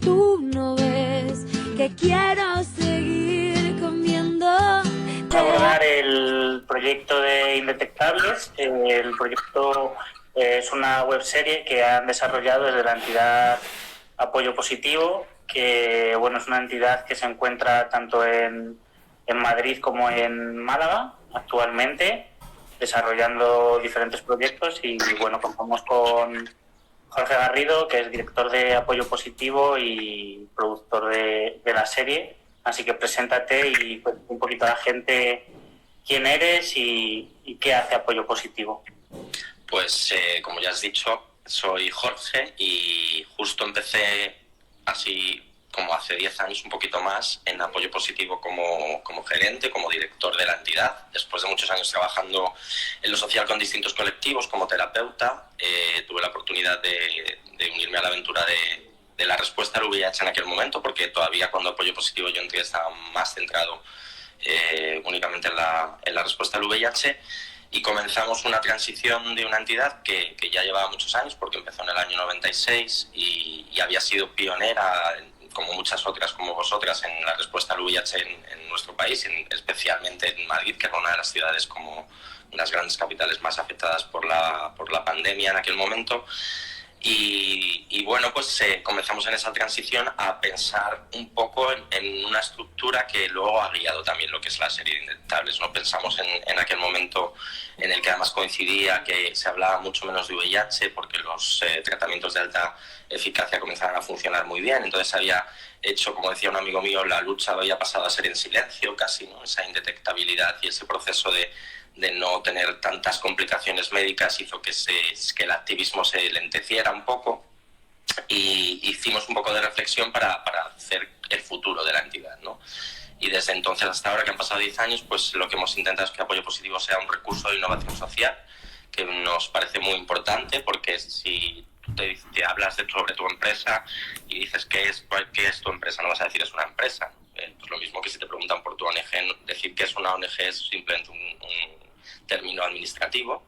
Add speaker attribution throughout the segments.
Speaker 1: Tú no ves que quiero seguir comiendo.
Speaker 2: Abordar el proyecto de Indetectables. El proyecto es una webserie que han desarrollado desde la entidad Apoyo Positivo, que bueno, es una entidad que se encuentra tanto en Madrid como en Málaga actualmente, desarrollando diferentes proyectos. Y bueno, contamos con Jorge Garrido, que es director de Apoyo Positivo y productor de la serie. Así que preséntate y cuéntame un poquito a la gente quién eres y qué hace Apoyo Positivo.
Speaker 3: Pues como ya has dicho, soy Jorge y justo empecé así como hace 10 años, un poquito más, en Apoyo Positivo como gerente, como director de la entidad. Después de muchos años trabajando en lo social con distintos colectivos como terapeuta, tuve la oportunidad de unirme a la aventura de la respuesta al VIH en aquel momento, porque todavía cuando Apoyo Positivo yo entré estaba más centrado únicamente en la respuesta al VIH. Y comenzamos una transición de una entidad que ya llevaba muchos años, porque empezó en el año 96 y había sido pionera, como muchas otras como vosotras, en la respuesta al VIH en nuestro país, especialmente en Madrid, que era una de las ciudades como las grandes capitales más afectadas por la pandemia en aquel momento. Y bueno, pues comenzamos en esa transición a pensar un poco en una estructura que luego ha guiado también lo que es la serie de Indetectables, ¿no? Pensamos en aquel momento en el que además coincidía que se hablaba mucho menos de VIH porque los tratamientos de alta eficacia comenzaban a funcionar muy bien. Entonces había hecho, como decía un amigo mío, la lucha había pasado a ser en silencio casi, ¿no? Esa indetectabilidad y ese proceso de no tener tantas complicaciones médicas hizo que el activismo se lenteciera un poco, y hicimos un poco de reflexión para hacer el futuro de la entidad, ¿no? Y desde entonces hasta ahora, que han pasado 10 años, pues lo que hemos intentado es que Apoyo Positivo sea un recurso de innovación social, que nos parece muy importante, porque si te hablas sobre tu empresa y dices ¿qué es tu empresa? No vas a decir es una empresa, ¿no? Pues lo mismo que si te preguntan por tu ONG, decir que es una ONG es simplemente un término administrativo.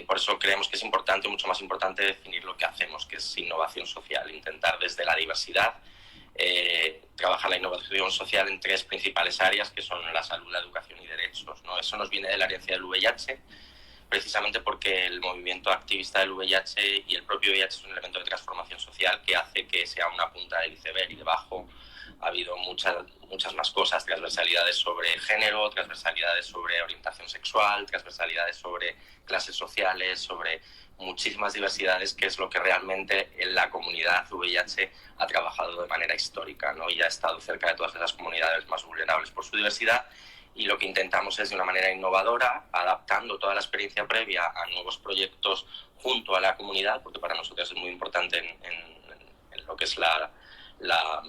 Speaker 3: Por eso creemos que es importante, mucho más importante, definir lo que hacemos, que es innovación social, intentar desde la diversidad trabajar la innovación social en 3 principales áreas, que son la salud, la educación y derechos, ¿no? Eso nos viene de la herencia del VIH, precisamente porque el movimiento activista del VIH y el propio VIH es un elemento de transformación social que hace que sea una punta del iceberg, y debajo ha habido muchas más cosas: transversalidades sobre género, transversalidades sobre orientación sexual, transversalidades sobre clases sociales, sobre muchísimas diversidades, que es lo que realmente en la comunidad VIH ha trabajado de manera histórica, ¿no? Y ha estado cerca de todas esas comunidades más vulnerables por su diversidad. Y lo que intentamos es, de una manera innovadora, adaptando toda la experiencia previa a nuevos proyectos junto a la comunidad, porque para nosotros es muy importante en lo que es la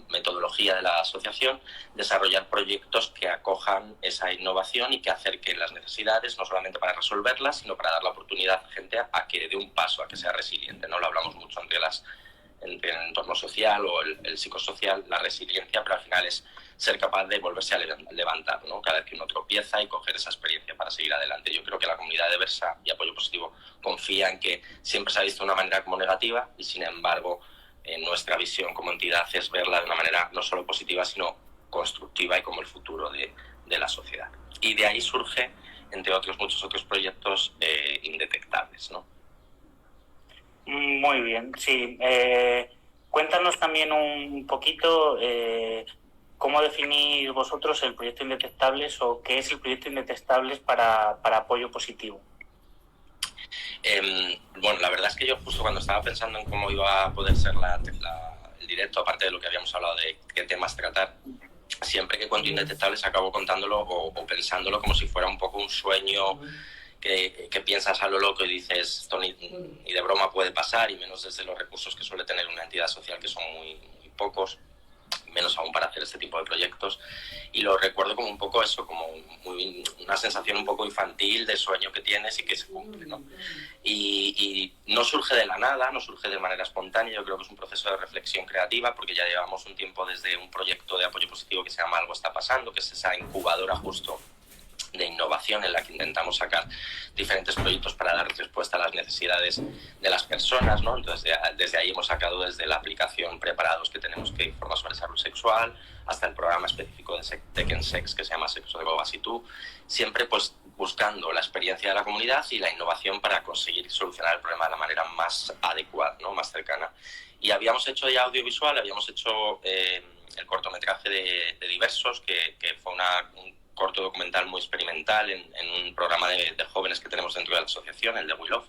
Speaker 3: metodología de la asociación, desarrollar proyectos que acojan esa innovación y que acerquen las necesidades, no solamente para resolverlas, sino para dar la oportunidad a gente a que dé un paso, a que sea resiliente, ¿no? Lo hablamos mucho entre el entorno social o el psicosocial, la resiliencia, pero al final es ser capaz de volverse a levantar, ¿no? Cada vez que uno tropieza, y coger esa experiencia para seguir adelante. Yo creo que la comunidad de Versa y Apoyo Positivo confía en que siempre se ha visto de una manera como negativa, y sin embargo nuestra visión como entidad es verla de una manera no solo positiva, sino constructiva y como el futuro de la sociedad. Y de ahí surge, entre otros muchos otros proyectos, Indetectables, ¿no?
Speaker 2: Muy bien, sí. Cuéntanos también un poquito cómo definís vosotros el proyecto Indetectables, o qué es el proyecto Indetectables para Apoyo Positivo.
Speaker 3: Bueno, la verdad es que yo justo cuando estaba pensando en cómo iba a poder ser el directo, aparte de lo que habíamos hablado de qué temas tratar, siempre que cuento Indetectables acabo contándolo o pensándolo como si fuera un poco un sueño que piensas a lo loco y dices, esto ni de broma puede pasar, y menos desde los recursos que suele tener una entidad social, que son muy pocos, menos aún para hacer este tipo de proyectos. Y lo recuerdo como un poco eso, como una sensación un poco infantil de sueño que tienes y que se cumple, ¿no? Y no surge de la nada, no surge de manera espontánea. Yo creo que es un proceso de reflexión creativa, porque ya llevamos un tiempo desde un proyecto de Apoyo Positivo que se llama Algo está pasando, que es esa incubadora justo de innovación en la que intentamos sacar diferentes proyectos para dar respuesta a las necesidades de las personas, ¿no? Entonces, desde ahí hemos sacado desde la aplicación preparados que tenemos que informa sobre salud sexual hasta el programa específico de Tech & Sex que se llama Sexo de Bobas y tú, siempre pues buscando la experiencia de la comunidad y la innovación para conseguir solucionar el problema de la manera más adecuada, ¿no? Más cercana. Y habíamos hecho ya audiovisual, habíamos hecho el cortometraje de Diversos, que fue un corto documental muy experimental en un programa de jóvenes que tenemos dentro de la asociación, el de We Love.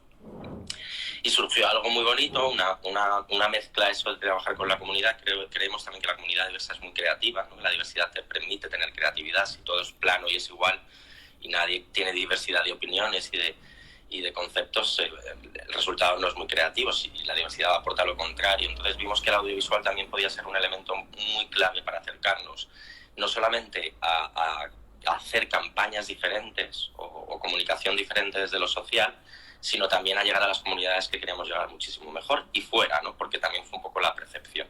Speaker 3: Y surgió algo muy bonito, una mezcla eso de trabajar con la comunidad. Creemos también que la comunidad diversa es muy creativa, ¿no? La diversidad te permite tener creatividad. Si todo es plano y es igual y nadie tiene diversidad de opiniones y de conceptos, el resultado no es muy creativo, y la diversidad aporta lo contrario. Entonces vimos que el audiovisual también podía ser un elemento muy clave para acercarnos no solamente a hacer campañas diferentes o comunicación diferente desde lo social, sino también a llegar a las comunidades que queríamos llegar muchísimo mejor y fuera, ¿no? Porque también fue un poco la percepción.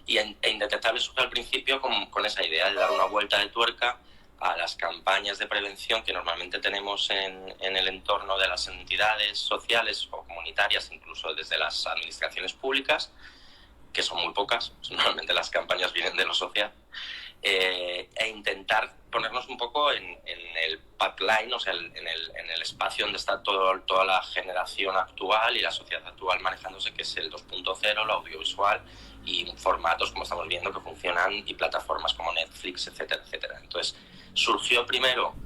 Speaker 3: Y Indetectables surge al principio con esa idea de dar una vuelta de tuerca a las campañas de prevención que normalmente tenemos en el entorno de las entidades sociales o comunitarias, incluso desde las administraciones públicas, que son muy pocas, normalmente las campañas vienen de lo social, e intentar ponernos un poco en el pipeline, o sea, en el espacio donde está toda la generación actual y la sociedad actual manejándose, que es el 2.0, lo audiovisual, y formatos, como estamos viendo, que funcionan, y plataformas como Netflix, etcétera, etcétera. Entonces, surgió primero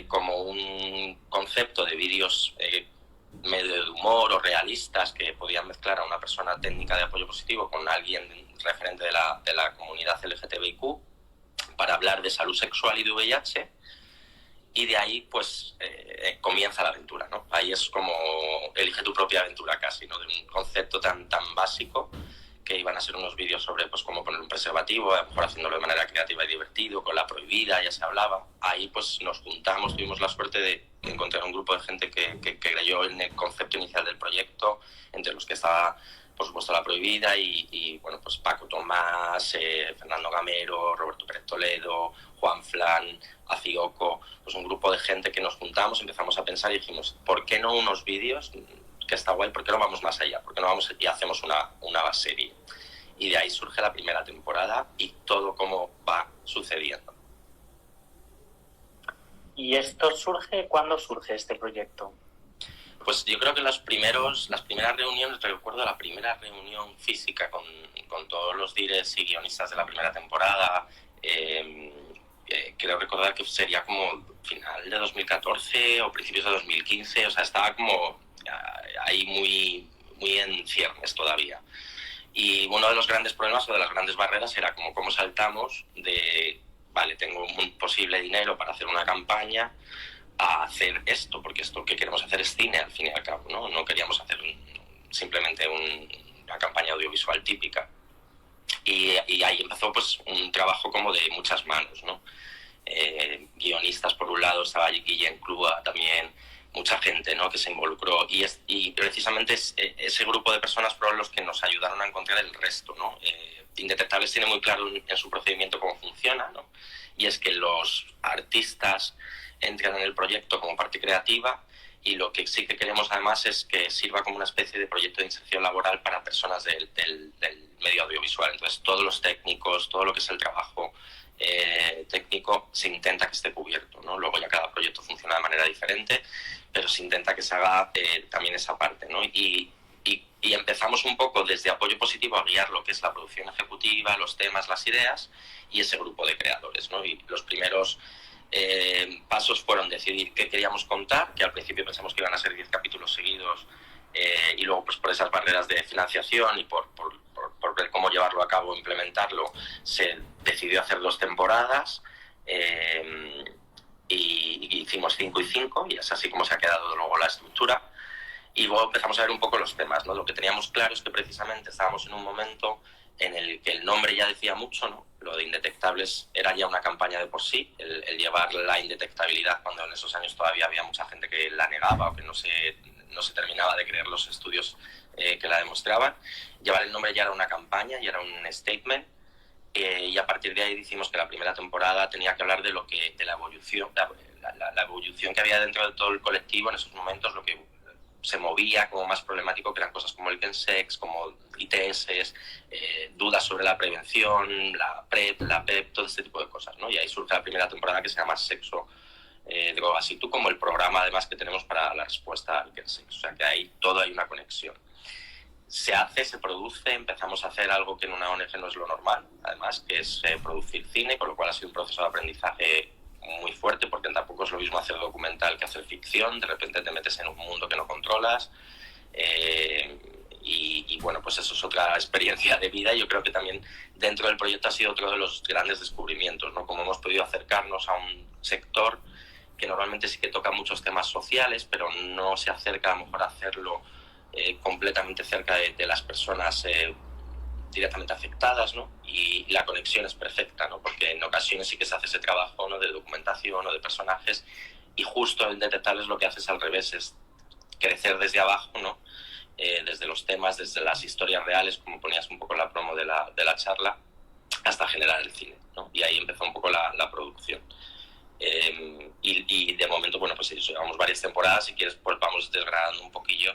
Speaker 3: como un concepto de vídeos medio de humor o realistas que podían mezclar a una persona técnica de apoyo positivo con alguien referente de la comunidad LGTBIQ para hablar de salud sexual y de VIH, y de ahí pues comienza la aventura, ¿no? Ahí es como elige tu propia aventura casi, ¿no? De un concepto tan básico, que iban a ser unos vídeos sobre pues cómo poner un preservativo, a lo mejor haciéndolo de manera creativa y divertido, con la prohibida, ya se hablaba. Ahí pues nos juntamos, tuvimos la suerte de encontrar un grupo de gente que creyó en el concepto inicial del proyecto, entre los que estaba, por supuesto, la prohibida y bueno, pues Paco Tomás, Fernando Gamero, Roberto Pérez Toledo, Juan Flan, Acioco, pues un grupo de gente que nos juntamos, empezamos a pensar y dijimos, ¿por qué no unos vídeos? Que está guay, ¿por qué no vamos más allá? ¿Por qué no vamos y hacemos una serie? Y de ahí surge la primera temporada y todo como va sucediendo.
Speaker 2: ¿Y esto surge? ¿Cuándo surge este proyecto?
Speaker 3: Pues yo creo que las primeras reuniones, recuerdo la primera reunión física con todos los dires y guionistas de la primera temporada, creo recordar que sería como final de 2014 o principios de 2015, o sea, estaba como ahí muy en ciernes todavía. Y uno de los grandes problemas o de las grandes barreras era como cómo saltamos de, vale, tengo un posible dinero para hacer una campaña, a hacer esto, porque esto que queremos hacer es cine al fin y al cabo, ¿no? No queríamos hacer simplemente una campaña audiovisual típica. Y ahí empezó pues un trabajo como de muchas manos, ¿no? Guionistas por un lado, estaba Guillén Clua también, mucha gente, ¿no? Que se involucró, y precisamente ese grupo de personas fueron los que nos ayudaron a encontrar el resto, ¿no? Indetectables tiene muy claro en su procedimiento cómo funciona, ¿no? Y es que los artistas entran en el proyecto como parte creativa, y lo que sí que queremos además es que sirva como una especie de proyecto de inserción laboral para personas del medio audiovisual. Entonces todos los técnicos, todo lo que es el trabajo técnico se intenta que esté cubierto, ¿no? Luego ya cada proyecto funciona de manera diferente, pero se intenta que se haga también esa parte, ¿no? Y empezamos un poco desde apoyo positivo a guiar lo que es la producción ejecutiva, los temas, las ideas, y ese grupo de creadores, ¿no? Y los primeros pasos fueron decidir qué queríamos contar, que al principio pensamos que iban a ser 10 capítulos seguidos, y luego pues por esas barreras de financiación y por ver cómo llevarlo a cabo, implementarlo, se decidió hacer 2 temporadas, y hicimos 5 y 5, y es así como se ha quedado luego la estructura. Y luego empezamos a ver un poco los temas, ¿no? Lo que teníamos claro es que precisamente estábamos en un momento en el que el nombre ya decía mucho, ¿no? Lo de Indetectables era ya una campaña de por sí, el llevar la indetectabilidad cuando en esos años todavía había mucha gente que la negaba o que no se terminaba de creer los estudios que la demostraban. Llevar el nombre ya era una campaña, ya era un statement, y a partir de ahí decimos que la primera temporada tenía que hablar de la la evolución que había dentro de todo el colectivo en esos momentos, lo que se movía como más problemático, que eran cosas como el Kensex, como ITS, dudas sobre la prevención, la PrEP, la PEP, todo este tipo de cosas, ¿no? Y ahí surge la primera temporada, que se llama Sexo, Drogas y Tú, como el programa además que tenemos para la respuesta al Kensex. O sea que ahí todo hay una conexión. Se hace, se produce, empezamos a hacer algo que en una ONG no es lo normal, además, que es producir cine, con lo cual ha sido un proceso de aprendizaje muy fuerte, porque tampoco es lo mismo hacer documental que hacer ficción. De repente te metes en un mundo que no controlas, y bueno, pues eso es otra experiencia de vida. Yo creo que también dentro del proyecto ha sido otro de los grandes descubrimientos, ¿no? Como hemos podido acercarnos a un sector que normalmente sí que toca muchos temas sociales, pero no se acerca a lo mejor a hacerlo completamente cerca de las personas directamente afectadas, ¿no? Y la conexión es perfecta, ¿no? Porque en ocasiones sí que se hace ese trabajo, ¿no?, de documentación o de personajes, y justo en Detectables lo que hace es al revés, es crecer desde abajo, ¿no? Desde los temas, desde las historias reales, como ponías un poco en la promo de la charla, hasta generar el cine, ¿no? Y ahí empezó un poco la producción. Y de momento, bueno, pues llevamos varias temporadas. Si quieres, pues vamos desgranando un poquillo,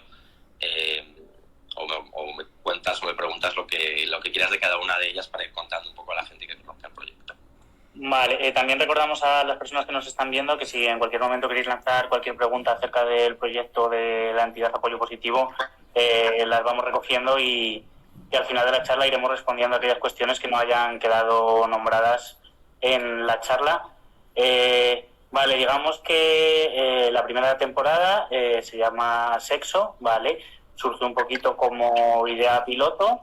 Speaker 3: o me cuentas o me preguntas lo que quieras de cada una de ellas, para ir contando un poco a la gente que conozca el proyecto.
Speaker 2: Vale, también recordamos a las personas que nos están viendo que si en cualquier momento queréis lanzar cualquier pregunta acerca del proyecto de la entidad Apoyo Positivo, las vamos recogiendo, y al final de la charla iremos respondiendo a aquellas cuestiones que no hayan quedado nombradas en la charla. Vale, digamos que la primera temporada se llama Sexo, ¿vale? Surge un poquito como idea piloto.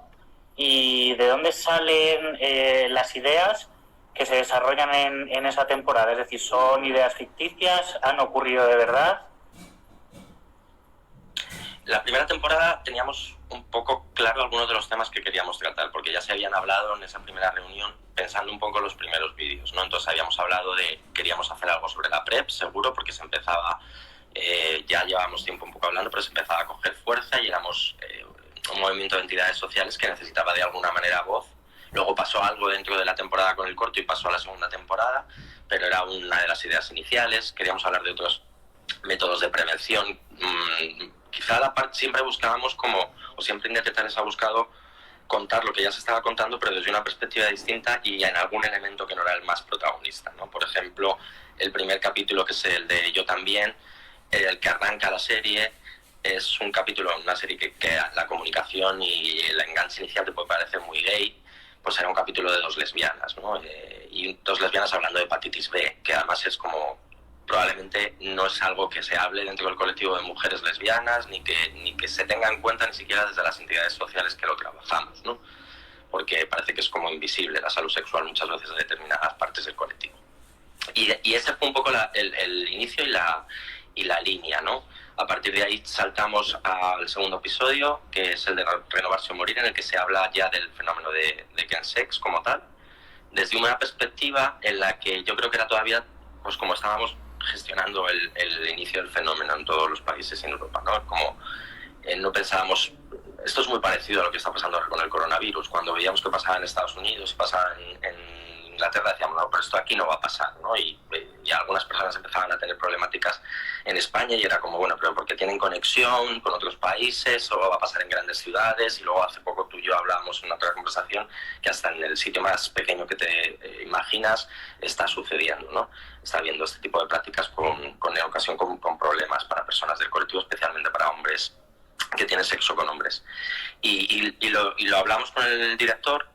Speaker 2: ¿Y de dónde salen las ideas que se desarrollan en esa temporada? Es decir, ¿son ideas ficticias? ¿Han ocurrido de verdad?
Speaker 3: La primera temporada teníamos un poco claro algunos de los temas que queríamos tratar, porque ya se habían hablado en esa primera reunión, pensando un poco en los primeros vídeos, ¿no? Entonces habíamos hablado queríamos hacer algo sobre la PrEP, seguro, porque se empezaba, ya llevábamos tiempo un poco hablando, pero se empezaba a coger fuerza y éramos un movimiento de entidades sociales que necesitaba de alguna manera voz. Luego pasó algo dentro de la temporada con el corto y pasó a la segunda temporada, pero era una de las ideas iniciales. Queríamos hablar de otros métodos de prevención. Quizá la parte siempre buscábamos o siempre Indetectables ha buscado contar lo que ya se estaba contando, pero desde una perspectiva distinta y en algún elemento que no era el más protagonista, ¿no? Por ejemplo, el primer capítulo, que es el de Yo también, el que arranca la serie, es un capítulo en una serie que la comunicación y el enganche inicial te puede parecer muy gay. Pues era un capítulo de dos lesbianas, ¿no? Y dos lesbianas hablando de hepatitis B, que además es como, probablemente no es algo que se hable dentro del colectivo de mujeres lesbianas, ni que se tenga en cuenta ni siquiera desde las entidades sociales que lo trabajamos, ¿no? Porque parece que es como invisible la salud sexual muchas veces de determinadas partes del colectivo. Y ese fue un poco el inicio y la línea, ¿no? A partir de ahí saltamos al segundo episodio, que es el de Renovarse o Morir, en el que se habla ya del fenómeno de Kensex como tal, desde una perspectiva en la que yo creo que era todavía, pues como estábamos gestionando el inicio del fenómeno en todos los países en Europa, ¿no? Como no pensábamos, esto es muy parecido a lo que está pasando ahora con el coronavirus. Cuando veíamos que pasaba en Estados Unidos y pasaba en Inglaterra, decíamos, no, pero esto aquí no va a pasar, ¿no? Y algunas personas empezaban a tener problemáticas en España y era como, bueno, pero porque tienen conexión con otros países o va a pasar en grandes ciudades. Y luego hace poco tú y yo hablábamos en otra conversación que hasta en el sitio más pequeño que te imaginas está sucediendo, ¿no? Está habiendo este tipo de prácticas en ocasión con problemas para personas del colectivo, especialmente para hombres que tienen sexo con hombres. Y lo hablamos con el director,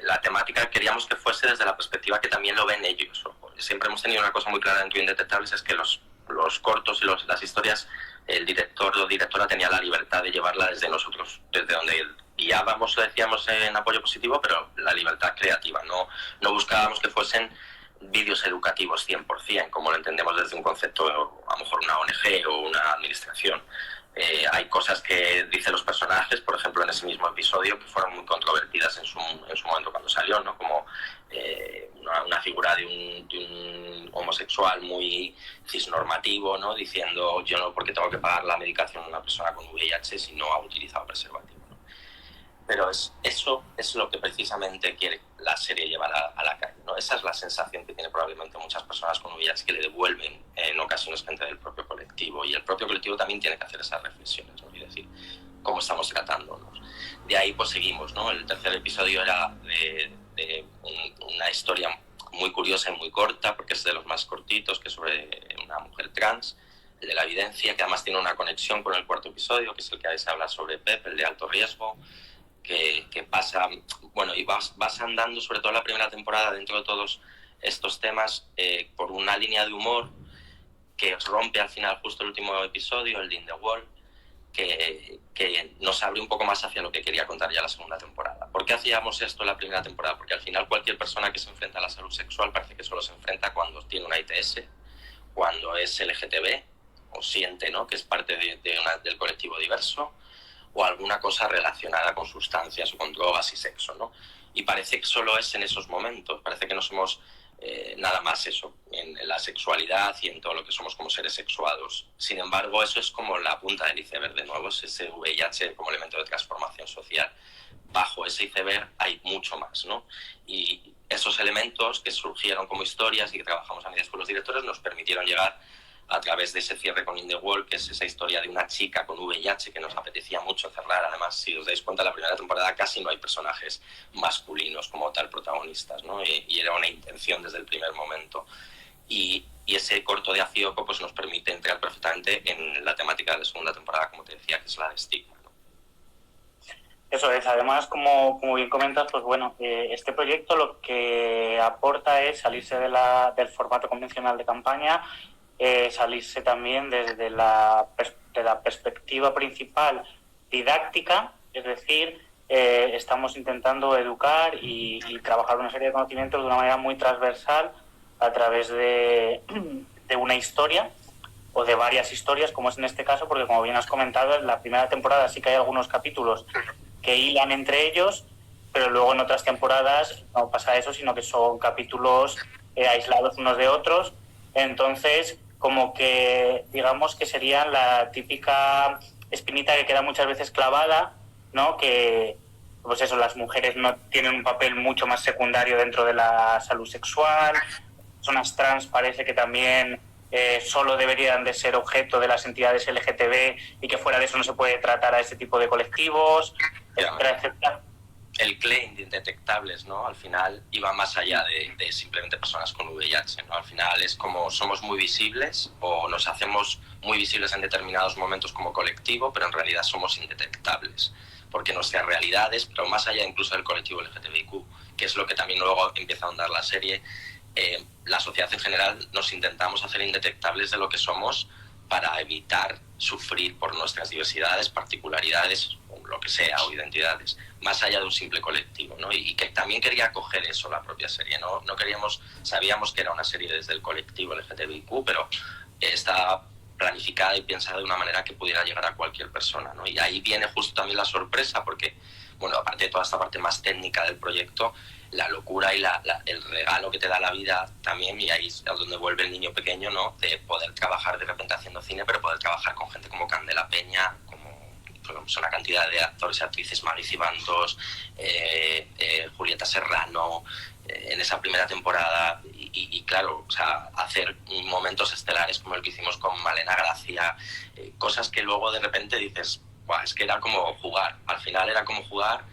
Speaker 3: la temática queríamos que fuese desde la perspectiva que también lo ven ellos. Siempre hemos tenido una cosa muy clara en Indetectables, es que los cortos y las historias, el director o directora tenía la libertad de llevarla desde nosotros, desde donde guiábamos, lo decíamos en Apoyo Positivo, pero la libertad creativa. No buscábamos que fuesen vídeos educativos 100%, como lo entendemos desde un concepto, a lo mejor una ONG o una administración. Hay cosas que dicen los personajes, por ejemplo, en ese mismo episodio, que fueron muy controvertidas en su momento cuando salió, ¿no? Como una figura de un homosexual muy cisnormativo, ¿no? Diciendo, yo no, porque tengo que pagar la medicación a una persona con VIH si no ha utilizado preservativo, ¿no? Pero eso es lo que precisamente quiere la serie llevar a la calle, ¿no? Esa es la sensación que tiene probablemente muchas personas con VIH, que le devuelven en ocasiones gente del propio colectivo, y el propio colectivo también tiene que hacer esas reflexiones, ¿no? Y decir, ¿cómo estamos tratándonos? De ahí pues seguimos, ¿no? El tercer episodio era de una historia muy curiosa y muy corta, porque es de los más cortitos, que es sobre una mujer trans, el de la evidencia, que además tiene una conexión con el cuarto episodio, que es el que se habla sobre PEP, el de alto riesgo, que pasa, bueno, y vas andando, sobre todo la primera temporada, dentro de todos estos temas, por una línea de humor que rompe al final justo el último episodio, el de In the Wall, que nos abre un poco más hacia lo que quería contar ya la segunda temporada. ¿Por qué hacíamos esto en la primera temporada? Porque al final cualquier persona que se enfrenta a la salud sexual parece que solo se enfrenta cuando tiene una ITS, cuando es LGTB, o siente, ¿no?, que es parte del colectivo diverso, o alguna cosa relacionada con sustancias o con drogas y sexo, ¿no? Y parece que solo es en esos momentos, parece que no somos nada más eso, en la sexualidad y en todo lo que somos como seres sexuados. Sin embargo, eso es como la punta del iceberg, de nuevo, es ese VIH como elemento de transformación social. Bajo ese iceberg hay mucho más, ¿no? Y esos elementos que surgieron como historias y que trabajamos a medida con los directores nos permitieron llegar a través de ese cierre con In the Wall, que es esa historia de una chica con VIH que nos apetecía mucho cerrar. Además, si os dais cuenta, la primera temporada casi no hay personajes masculinos como tal protagonistas, ¿no? Y era una intención desde el primer momento. Y ese corto de Afioco pues nos permite entrar perfectamente en la temática de la segunda temporada, como te decía, que es la de estigma, ¿no?
Speaker 2: Eso es. Además, como bien comentas, pues bueno, este proyecto lo que aporta es salirse del formato convencional de campaña, salirse también desde la perspectiva principal didáctica, es decir, estamos intentando educar y trabajar una serie de conocimientos de una manera muy transversal a través de una historia o de varias historias, como es en este caso, porque como bien has comentado, en la primera temporada sí que hay algunos capítulos que hilan entre ellos, pero luego en otras temporadas no pasa eso, sino que son capítulos aislados unos de otros. Entonces, como que digamos que sería la típica espinita que queda muchas veces clavada, ¿no? Que pues eso, las mujeres no tienen un papel mucho más secundario dentro de la salud sexual, personas trans parece que también solo deberían de ser objeto de las entidades LGTB y que fuera de eso no se puede tratar a este tipo de colectivos, etcétera, etcétera.
Speaker 3: El claim de indetectables, ¿no? Al final iba más allá de simplemente personas con VIH, ¿no? Al final es como somos muy visibles o nos hacemos muy visibles en determinados momentos como colectivo, pero en realidad somos indetectables, porque nuestras realidades, pero más allá incluso del colectivo LGTBIQ, que es lo que también luego empieza a ahondar la serie, la sociedad en general nos intentamos hacer indetectables de lo que somos para evitar sufrir por nuestras diversidades, particularidades, o lo que sea, o identidades, más allá de un simple colectivo, ¿no? Y que también quería acoger eso la propia serie, ¿no? No queríamos, sabíamos que era una serie desde el colectivo LGTBIQ, pero estaba planificada y pensada de una manera que pudiera llegar a cualquier persona, ¿no? Y ahí viene justo también la sorpresa, porque, bueno, aparte de toda esta parte más técnica del proyecto, la locura y el regalo que te da la vida también, y ahí es donde vuelve el niño pequeño, ¿no? De poder trabajar de repente haciendo cine, pero poder trabajar con gente como Candela Peña, como pues, una cantidad de actores y actrices, Mari Cibantos, Julieta Serrano, en esa primera temporada, y claro, o sea, hacer momentos estelares como el que hicimos con Malena Gracia, cosas que luego de repente dices, Buah, es que era como jugar, al final era como jugar,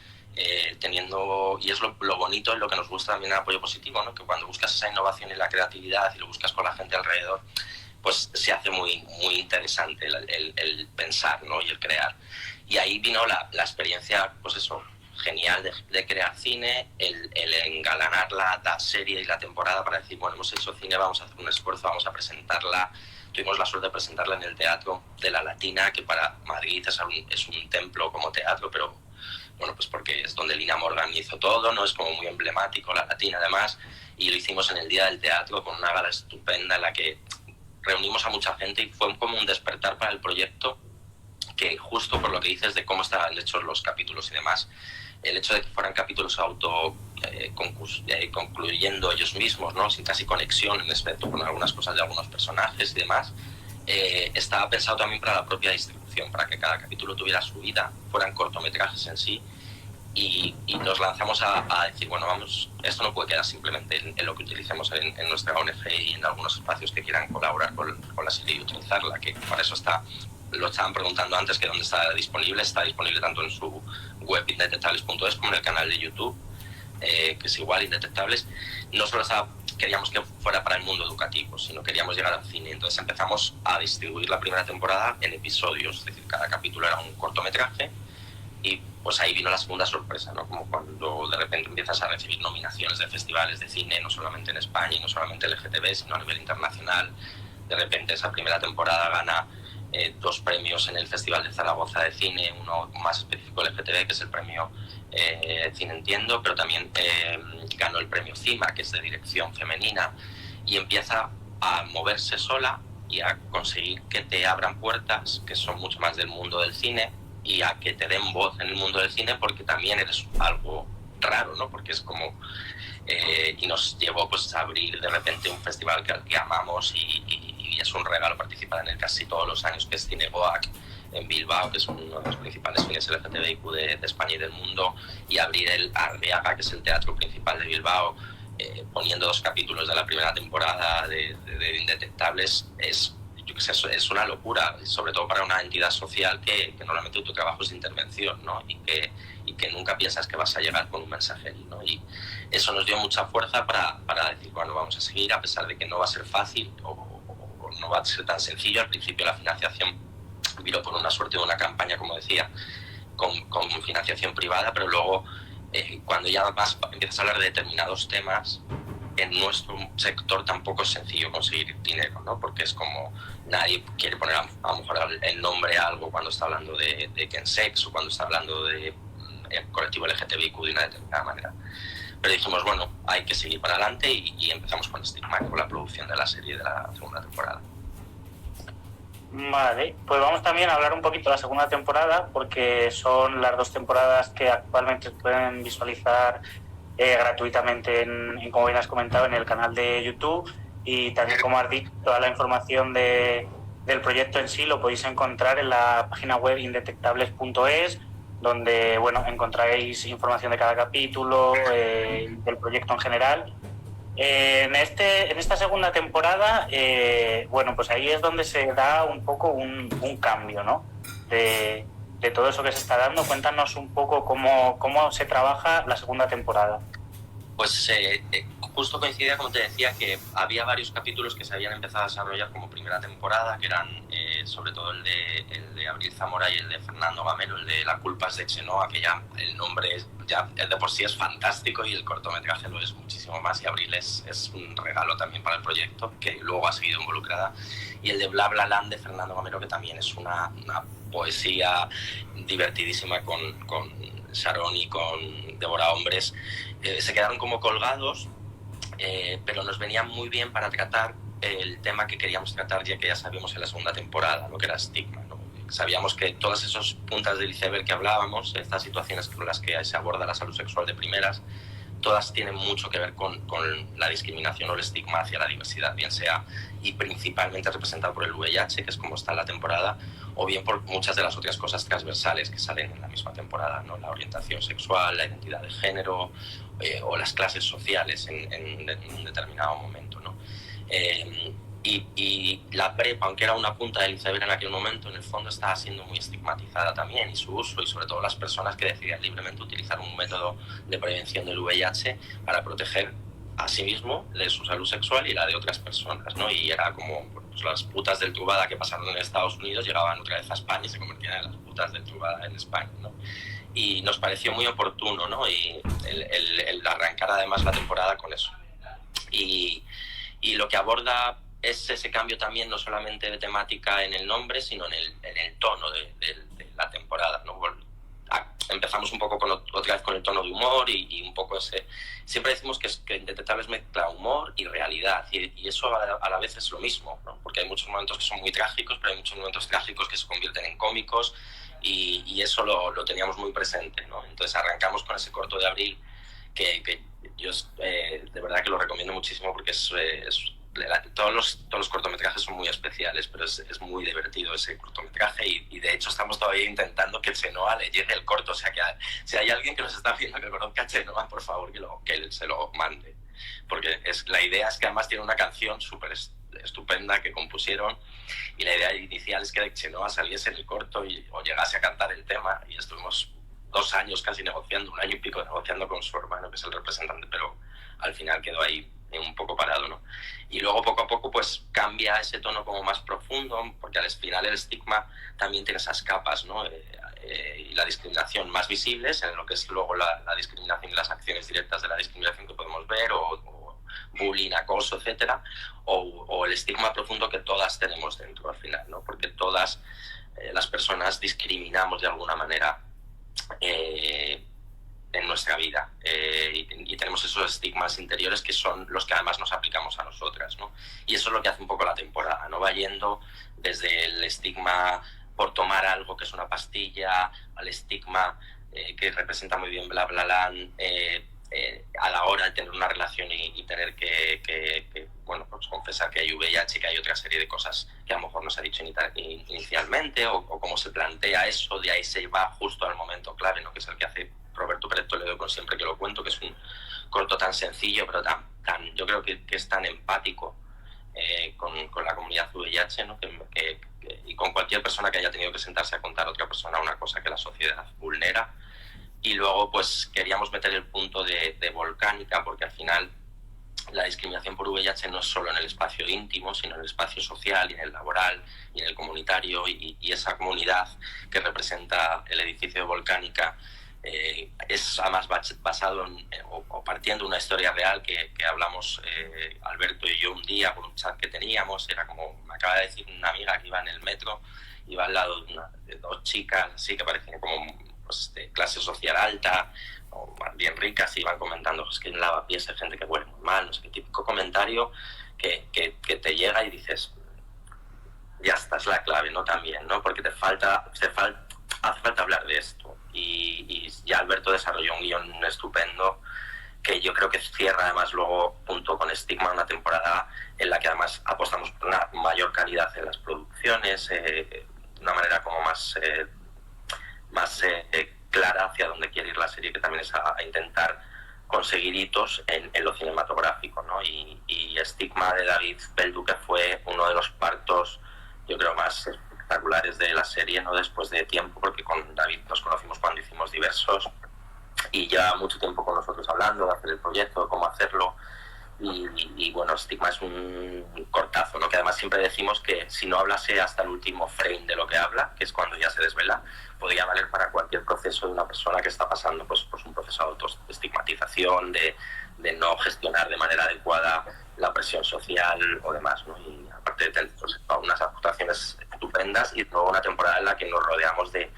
Speaker 3: teniendo, y es lo bonito, es lo que nos gusta también en Apoyo Positivo, ¿no? Que cuando buscas esa innovación y la creatividad y lo buscas con la gente alrededor, pues se hace muy, muy interesante el pensar, ¿no? Y el crear. Y ahí vino la experiencia, pues eso, genial de crear cine, el engalanar la serie y la temporada para decir, bueno, hemos hecho cine, vamos a hacer un esfuerzo, vamos a presentarla. Tuvimos la suerte de presentarla en el Teatro de la Latina, que para Madrid es un templo como teatro, pero bueno, pues porque es donde Lina Morgan hizo todo, ¿no? Es como muy emblemático, la Latina además, y lo hicimos en el Día del Teatro con una gala estupenda en la que reunimos a mucha gente y fue como un despertar para el proyecto, que justo por lo que dices de cómo estaban hechos los capítulos y demás, el hecho de que fueran capítulos concluyendo ellos mismos, ¿no? Sin casi conexión en respecto con algunas cosas de algunos personajes y demás, estaba pensado también para la propia distribución, para que cada capítulo tuviera su vida, fueran cortometrajes en sí, y nos lanzamos a decir, bueno, vamos, esto no puede quedar simplemente en lo que utilicemos en nuestra ONG y en algunos espacios que quieran colaborar con la serie y utilizarla, que para eso está. Lo estaban preguntando antes, que dónde está disponible tanto en su web indetectables.es como en el canal de YouTube, que es igual, Indetectables. No solo queríamos que fuera para el mundo educativo, sino queríamos llegar al cine. Entonces empezamos a distribuir la primera temporada en episodios, es decir, cada capítulo era un cortometraje. Y pues ahí vino la segunda sorpresa, ¿no? Como cuando de repente empiezas a recibir nominaciones de festivales de cine, no solamente en España y no solamente LGTB, sino a nivel internacional. De repente esa primera temporada gana 2 premios en el Festival de Zaragoza de Cine, uno más específico LGTB, que es el premio Cine Entiendo, pero también ganó el premio CIMA, que es de dirección femenina, y empieza a moverse sola y a conseguir que te abran puertas que son mucho más del mundo del cine, y a que te den voz en el mundo del cine, porque también eres algo raro, ¿no? Porque es como... y nos llevó pues a abrir de repente un festival que amamos y es un regalo participar en él casi todos los años, que es Cinegoac en Bilbao, que es uno de los principales cines LGTBIQ de España y del mundo, y abrir el Ardeaga, que es el teatro principal de Bilbao, poniendo 2 capítulos de la primera temporada de Indetectables, yo qué sé, es una locura, sobre todo para una entidad social que normalmente tu trabajo es intervención, ¿no? Y que nunca piensas que vas a llegar con un mensaje, ¿no? Y eso nos dio mucha fuerza para decir, bueno, vamos a seguir, a pesar de que no va a ser fácil o no va a ser tan sencillo. Al principio la financiación vino por una suerte de una campaña, como decía, con financiación privada, pero luego cuando ya más empiezas a hablar de determinados temas, en nuestro sector tampoco es sencillo conseguir dinero, ¿no? Porque es como nadie quiere poner a lo mejor el nombre a algo cuando está hablando de Kensex o cuando está hablando de el colectivo LGTBIQ de una determinada manera. Pero dijimos, bueno, hay que seguir para adelante y empezamos con Stigma, con la producción de la serie de la segunda temporada.
Speaker 2: Vale, pues vamos también a hablar un poquito de la segunda temporada, porque son las 2 temporadas que actualmente se pueden visualizar gratuitamente como bien has comentado, en el canal de YouTube, y también, como has dicho, toda la información del proyecto en sí lo podéis encontrar en la página web indetectables.es, donde bueno, encontráis información de cada capítulo, del proyecto en general. En esta segunda temporada, bueno, pues ahí es donde se da un poco un cambio, ¿no? De todo eso que se está dando. Cuéntanos un poco cómo se trabaja la segunda temporada.
Speaker 3: Pues justo coincidía, como te decía, que había varios capítulos que se habían empezado a desarrollar como primera temporada, que eran sobre todo el de Abril Zamora y el de Fernando Gamero, el de La culpa es de Chenoa, que ya el nombre ya el de por sí es fantástico y el cortometraje lo es muchísimo más, y Abril es un regalo también para el proyecto, que luego ha seguido involucrada, y el de Bla Bla Land de Fernando Gamero, que también es una poesía divertidísima con Sharon y con Débora Hombres. Se quedaron como colgados, pero nos venían muy bien para tratar el tema que queríamos tratar, ya que ya sabíamos en la segunda temporada, lo que era estigma, ¿no? Sabíamos que todas esas puntas del iceberg que hablábamos, estas situaciones con las que se aborda la salud sexual de primeras, todas tienen mucho que ver con la discriminación o el estigma hacia la diversidad, bien sea y principalmente representado por el VIH, que es como está en la temporada, o bien por muchas de las otras cosas transversales que salen en la misma temporada, ¿no? La orientación sexual, la identidad de género, o las clases sociales en un determinado momento, ¿no? Y la PrEP, aunque era una punta del iceberg en aquel momento, en el fondo estaba siendo muy estigmatizada también, y su uso, y sobre todo las personas que decidían libremente utilizar un método de prevención del VIH para proteger a sí mismo de su salud sexual y la de otras personas, ¿no? Y era como pues, las putas del Trubada que pasaron en Estados Unidos llegaban otra vez a España y se convertían en las putas del Trubada en España, ¿no? Y nos pareció muy oportuno, ¿no? Y el arrancar además la temporada con eso. Y lo que aborda es ese cambio también, no solamente de temática en el nombre, sino en el tono de la temporada, ¿no? Empezamos un poco otra vez con el tono de humor y un poco ese... Siempre decimos que Indetectables mezcla humor y realidad, y eso a la vez es lo mismo, ¿no? Porque hay muchos momentos que son muy trágicos, pero hay muchos momentos trágicos que se convierten en cómicos, y eso lo teníamos muy presente, ¿no? Entonces arrancamos con ese corto de Abril, que yo de verdad que lo recomiendo muchísimo, porque es todos los cortometrajes son muy especiales, pero es muy divertido ese cortometraje y de hecho estamos todavía intentando que Chenoa le llegue el corto. O sea, que si hay alguien que nos está viendo que conozca a Chenoa, por favor que se lo mande. Porque la idea es que además tiene una canción súper estupenda que compusieron y la idea inicial es que Chenoa saliese en el corto o llegase a cantar el tema, y estuvimos 2 años casi negociando, 1 año y pico negociando con su hermano, que es el representante, pero al final quedó ahí un poco parado, ¿no? Y luego poco a poco pues cambia ese tono como más profundo, porque al final el estigma también tiene esas capas, ¿no? Y la discriminación más visibles, en lo que es luego la discriminación y las acciones directas de la discriminación que podemos ver, o bullying, acoso, etcétera, o el estigma profundo que todas tenemos dentro al final, ¿no? Porque todas las personas discriminamos de alguna manera en nuestra vida, y tenemos esos estigmas interiores que son los que además nos aplicamos a nosotras, ¿no? Y eso es lo que hace un poco la temporada, ¿no? Va yendo desde el estigma por tomar algo que es una pastilla, al estigma que representa muy bien Bla Bla Land, a la hora de tener una relación y tener que bueno, pues confesar que hay VIH, que hay otra serie de cosas que a lo mejor no se ha dicho inicialmente, o cómo se plantea eso. De ahí se va justo al momento clave, ¿no? Que es el que hace Roberto Pérez Toledo con Siempre que lo cuento, que es un corto tan sencillo, pero yo creo que es tan empático con la comunidad VIH, ¿no? Y con cualquier persona que haya tenido que sentarse a contar a otra persona una cosa que la sociedad vulnera. Y luego pues queríamos meter el punto de Volcánica, porque al final la discriminación por VIH no es solo en el espacio íntimo, sino en el espacio social y en el laboral y en el comunitario, y esa comunidad que representa el edificio de Volcánica es además basado o partiendo de una historia real que hablamos Alberto y yo un día por un chat que teníamos. Era como, me acaba de decir una amiga que iba en el metro, iba al lado de 2 chicas así que parecían como pues, de clase social alta o bien ricas, y iban comentando pues, que en Lavapiés hay gente que huele muy mal, no sé qué, típico comentario que te llega y dices, ya está, es la clave, ¿no? También, ¿no? Porque hace falta hablar de esto. Y ya Alberto desarrolló un guión estupendo que yo creo que cierra además luego junto con Estigma una temporada en la que además apostamos por una mayor calidad en las producciones, de una manera como más clara hacia dónde quiere ir la serie, que también es a intentar conseguir hitos en lo cinematográfico, ¿no? Y Estigma de David Belduque fue uno de los partos, yo creo, más espectaculares de la serie, ¿no? Después de tiempo, porque con David nos conocimos cuando hicimos Diversos y lleva mucho tiempo con nosotros hablando de hacer el proyecto, de cómo hacerlo, y bueno, Estigma es un cortazo, ¿no? Que además siempre decimos que si no hablase hasta el último frame de lo que habla, que es cuando ya se desvela, podría valer para cualquier proceso de una persona que está pasando pues un proceso de autoestigmatización, de no gestionar de manera adecuada la presión social o demás, ¿no? Y aparte de tener pues, unas actuaciones estupendas, y luego una temporada en la que nos rodeamos de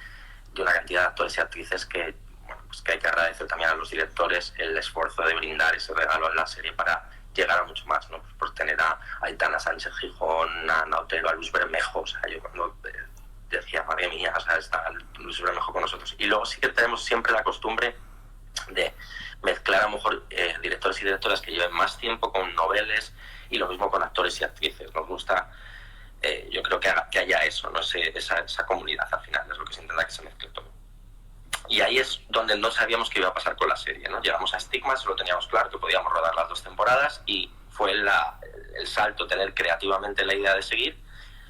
Speaker 3: una cantidad de actores y actrices que, bueno, pues que hay que agradecer también a los directores el esfuerzo de brindar ese regalo en la serie para llegar a mucho más, ¿no? Pues por tener a Aitana Sánchez Gijón, a Ana Otero, a Luis Bermejo. O sea, yo cuando decía, madre mía, o sea, está Luis Bermejo con nosotros. Y luego sí que tenemos siempre la costumbre de mezclar a lo mejor directores y directoras que lleven más tiempo con noveles, y lo mismo con actores y actrices. Nos gusta, yo creo que haya eso, ¿no? Esa comunidad al final, es lo que se intenta, que se mezcle todo. Y ahí es donde no sabíamos qué iba a pasar con la serie, ¿no? Llegamos a Estigma, solo teníamos claro que podíamos rodar las 2 temporadas, y fue el salto tener creativamente la idea de seguir,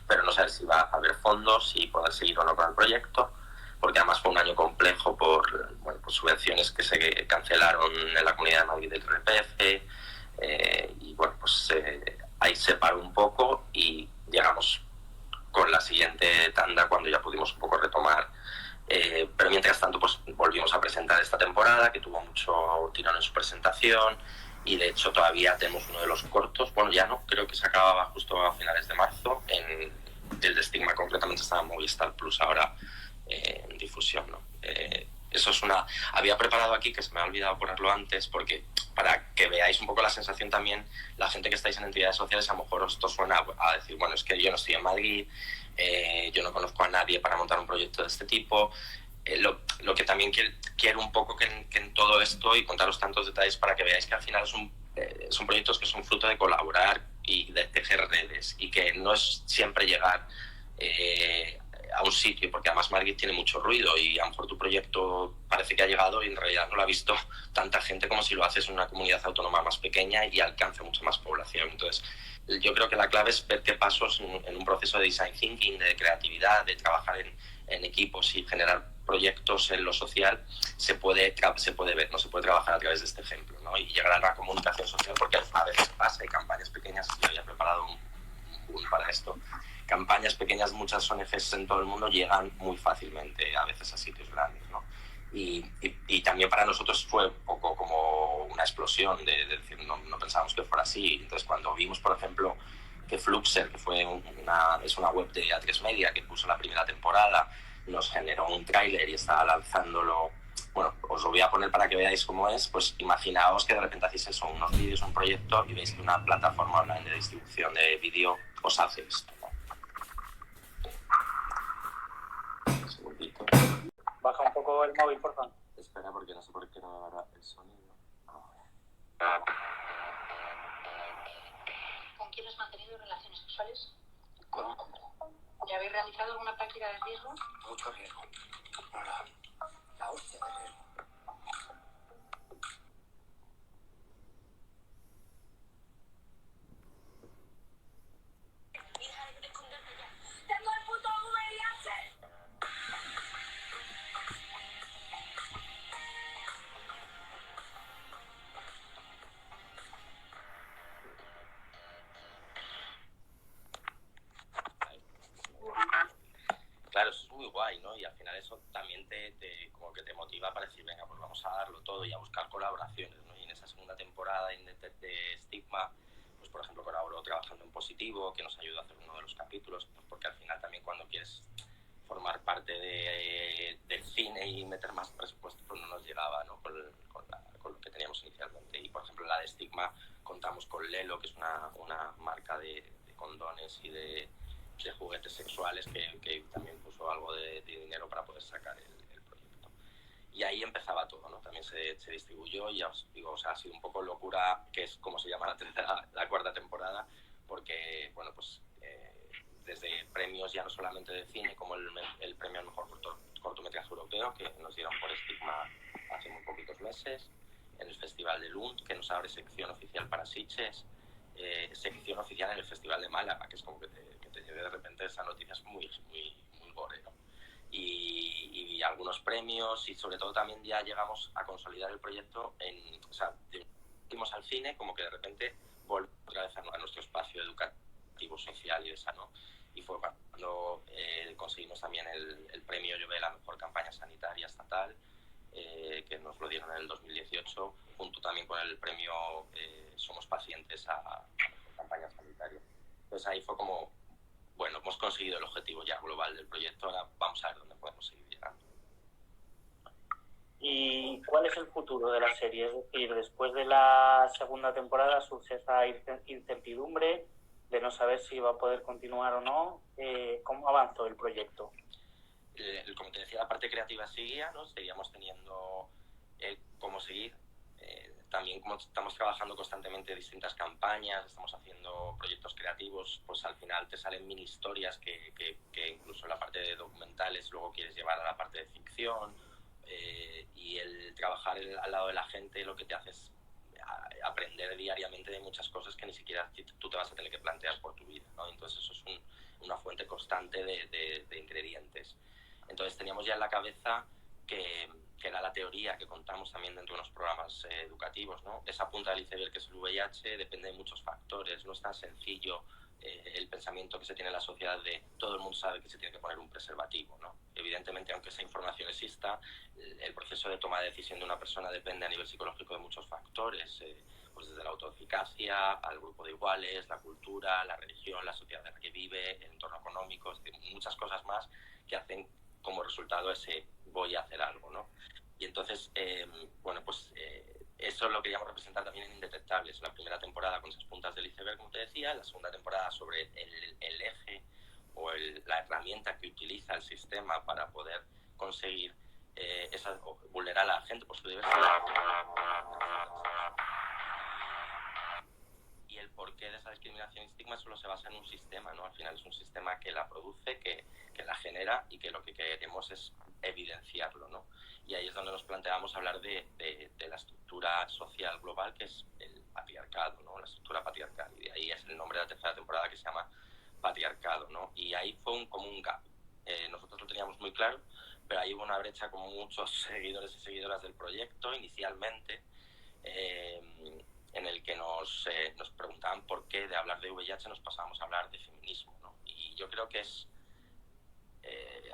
Speaker 3: pero no saber si iba a haber fondos y poder seguir o no con el proyecto, porque además fue un año complejo por subvenciones que se cancelaron en la Comunidad de Madrid del RPF, y bueno, pues ahí se paró un poco y llegamos con la siguiente tanda cuando ya pudimos un poco retomar. Pero mientras tanto pues volvimos a presentar esta temporada, que tuvo mucho tirón en su presentación, y de hecho todavía tenemos uno de los cortos, bueno ya no, creo que se acababa justo a finales de marzo, el de Estigma concretamente estaba en Movistar Plus ahora en difusión, ¿no? Eso es había preparado aquí, que se me ha olvidado ponerlo antes, porque para que veáis un poco la sensación también, la gente que estáis en entidades sociales, a lo mejor esto suena a decir, bueno, es que yo no estoy en Madrid, yo no conozco a nadie para montar un proyecto de este tipo. Lo que también quiero un poco que en todo esto, y contaros tantos detalles para que veáis que al final son proyectos que son fruto de colaborar y de tejer redes, y que no es siempre llegar a un sitio, porque además Madrid tiene mucho ruido y a lo mejor tu proyecto parece que ha llegado y en realidad no lo ha visto tanta gente como si lo haces en una comunidad autónoma más pequeña y alcanza mucha más población. Entonces, yo creo que la clave es ver qué pasos en un proceso de design thinking, de creatividad, de trabajar en equipos y generar proyectos en lo social, se puede ver, no se puede trabajar a través de este ejemplo, ¿no? Y llegar a la comunicación social, porque a veces pasa, hay campañas pequeñas, yo había preparado un para esto. Campañas pequeñas, muchas ONGs en todo el mundo llegan muy fácilmente a veces a sitios grandes, ¿no? Y también para nosotros fue un poco como una explosión de decir, no pensábamos que fuera así. Entonces, cuando vimos, por ejemplo, que Fluxer, que es una web de A3 Media que puso la primera temporada, nos generó un tráiler y estaba lanzándolo. Bueno, os lo voy a poner para que veáis cómo es. Pues imaginaos que de repente hacéis eso, unos vídeos, un proyecto, y veis que una plataforma online de distribución de vídeo os hace esto, ¿no? Un segundito.
Speaker 2: Baja un poco el móvil, por favor.
Speaker 3: Espera, porque no sé por qué no agarra el sonido.
Speaker 4: ¿Con quién has mantenido relaciones sexuales? Con un hombre. ¿Y habéis realizado alguna práctica de riesgo?
Speaker 5: Mucho riesgo. La hostia de riesgo.
Speaker 1: ¡Tengo el puto VIH!
Speaker 3: Claro, eso es muy guay, ¿no? Y al final eso también como que te motiva para decir, venga, pues vamos a darlo todo y a buscar colaboraciones, ¿no? Y en esa segunda temporada de Stigma, pues por ejemplo colaboró Trabajando en Positivo, que nos ayudó a hacer uno de los capítulos, pues porque al final también cuando quieres formar parte del cine y meter más presupuesto, pues no nos llegaba, ¿no? Con lo que teníamos inicialmente. Y por ejemplo en la de Stigma contamos con Lelo, que es una marca de condones y de juguetes sexuales que también puso algo de dinero para poder sacar el proyecto. Y ahí empezaba todo, ¿no? También se distribuyó y ya os digo, o sea, ha sido un poco locura, que es como se llama la cuarta temporada, porque, bueno, pues desde premios ya no solamente de cine, como el premio al mejor cortometraje europeo, que nos dieron por Stigma hace muy poquitos meses, en el Festival de Lund, que nos abre sección oficial para Sitges, sección oficial en el Festival de Málaga, que es como que te lleve de repente esa noticia, es muy gore, ¿no? Y algunos premios, y sobre todo también ya llegamos a consolidar el proyecto o sea, fuimos al cine como que de repente volvimos otra vez a nuestro espacio educativo, social y de sano, y fue cuando conseguimos también el premio Llobé, la mejor campaña sanitaria estatal, que nos lo dieron en el 2018, junto también con el premio Somos Pacientes a campaña sanitaria. Entonces ahí fue como, bueno, hemos conseguido el objetivo ya global del proyecto, ahora vamos a ver dónde podemos seguir llegando.
Speaker 2: ¿Y cuál es el futuro de la serie? Es decir, después de la segunda temporada surge esa incertidumbre de no saber si va a poder continuar o no. ¿Cómo avanzó el proyecto?
Speaker 3: Como te decía, la parte creativa seguía, ¿no? Seguíamos teniendo cómo seguir. También como estamos trabajando constantemente distintas campañas, estamos haciendo proyectos creativos, pues al final te salen mini historias que incluso en la parte de documentales luego quieres llevar a la parte de ficción, y el trabajar al lado de la gente lo que te hace es aprender diariamente de muchas cosas que ni siquiera tú te vas a tener que plantear por tu vida, ¿no? Entonces eso es una fuente constante de ingredientes. Entonces teníamos ya en la cabeza que era la teoría que contamos también dentro de los programas educativos, ¿no? Esa punta del iceberg que es el VIH depende de muchos factores, no es tan sencillo el pensamiento que se tiene en la sociedad de todo el mundo sabe que se tiene que poner un preservativo, ¿no? Evidentemente, aunque esa información exista, el proceso de toma de decisión de una persona depende a nivel psicológico de muchos factores, pues desde la autoeficacia al grupo de iguales, la cultura, la religión, la sociedad en la que vive, el entorno económico, muchas cosas más que hacen como resultado ese voy a hacer algo, ¿no? Y entonces, bueno, pues eso lo queríamos representar también en Indetectables, la primera temporada con esas puntas del iceberg, como te decía, la segunda temporada sobre el eje o la herramienta que utiliza el sistema para poder conseguir vulnerar a la gente por su diversidad y el porqué de esa discriminación discriminación y estigma solo se basa en un sistema, ¿no? Al final es un sistema que la produce, que la genera y que lo que queremos es evidenciarlo, ¿no? Y ahí es donde nos planteamos hablar de la estructura social global, que es el patriarcado, ¿no? La estructura patriarcal. Y de ahí es el nombre de la tercera temporada, que se llama Patriarcado, ¿no? Y ahí fue como un gap. Nosotros lo teníamos muy claro, pero ahí hubo una brecha, como muchos seguidores y seguidoras del proyecto inicialmente, en el que nos preguntaban por qué de hablar de VIH nos pasábamos a hablar de feminismo, ¿no? Y yo creo que es,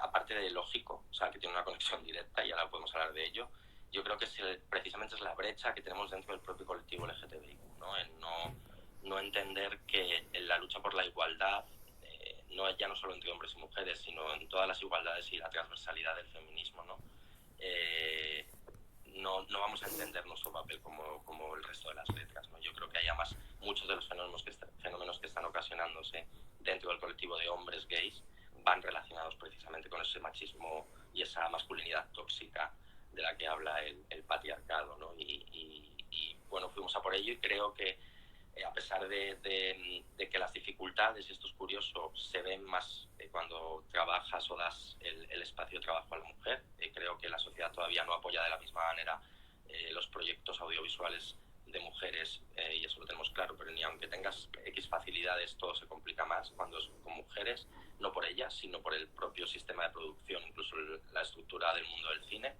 Speaker 3: aparte de lógico, o sea, que tiene una conexión directa, y ahora podemos hablar de ello, yo creo que precisamente es la brecha que tenemos dentro del propio colectivo LGTBI, ¿no? En no entender que en la lucha por la igualdad, ya no solo entre hombres y mujeres, sino en todas las igualdades y la transversalidad del feminismo, ¿no? No vamos a entender nuestro papel como el resto de las letras, ¿no? Yo creo que hay además muchos de los fenómenos que están ocasionándose dentro del colectivo de hombres gays van relacionados precisamente con ese machismo y esa masculinidad tóxica de la que habla el patriarcado, ¿no? Y bueno, fuimos a por ello, y creo que a pesar de que las dificultades, y esto es curioso, se ven más cuando trabajas o das el espacio de trabajo a la mujer. Creo que la sociedad todavía no apoya de la misma manera los proyectos audiovisuales de mujeres, y eso lo tenemos claro, pero ni aunque tengas X facilidades, todo se complica más cuando es con mujeres, no por ellas, sino por el propio sistema de producción, incluso la estructura del mundo del cine.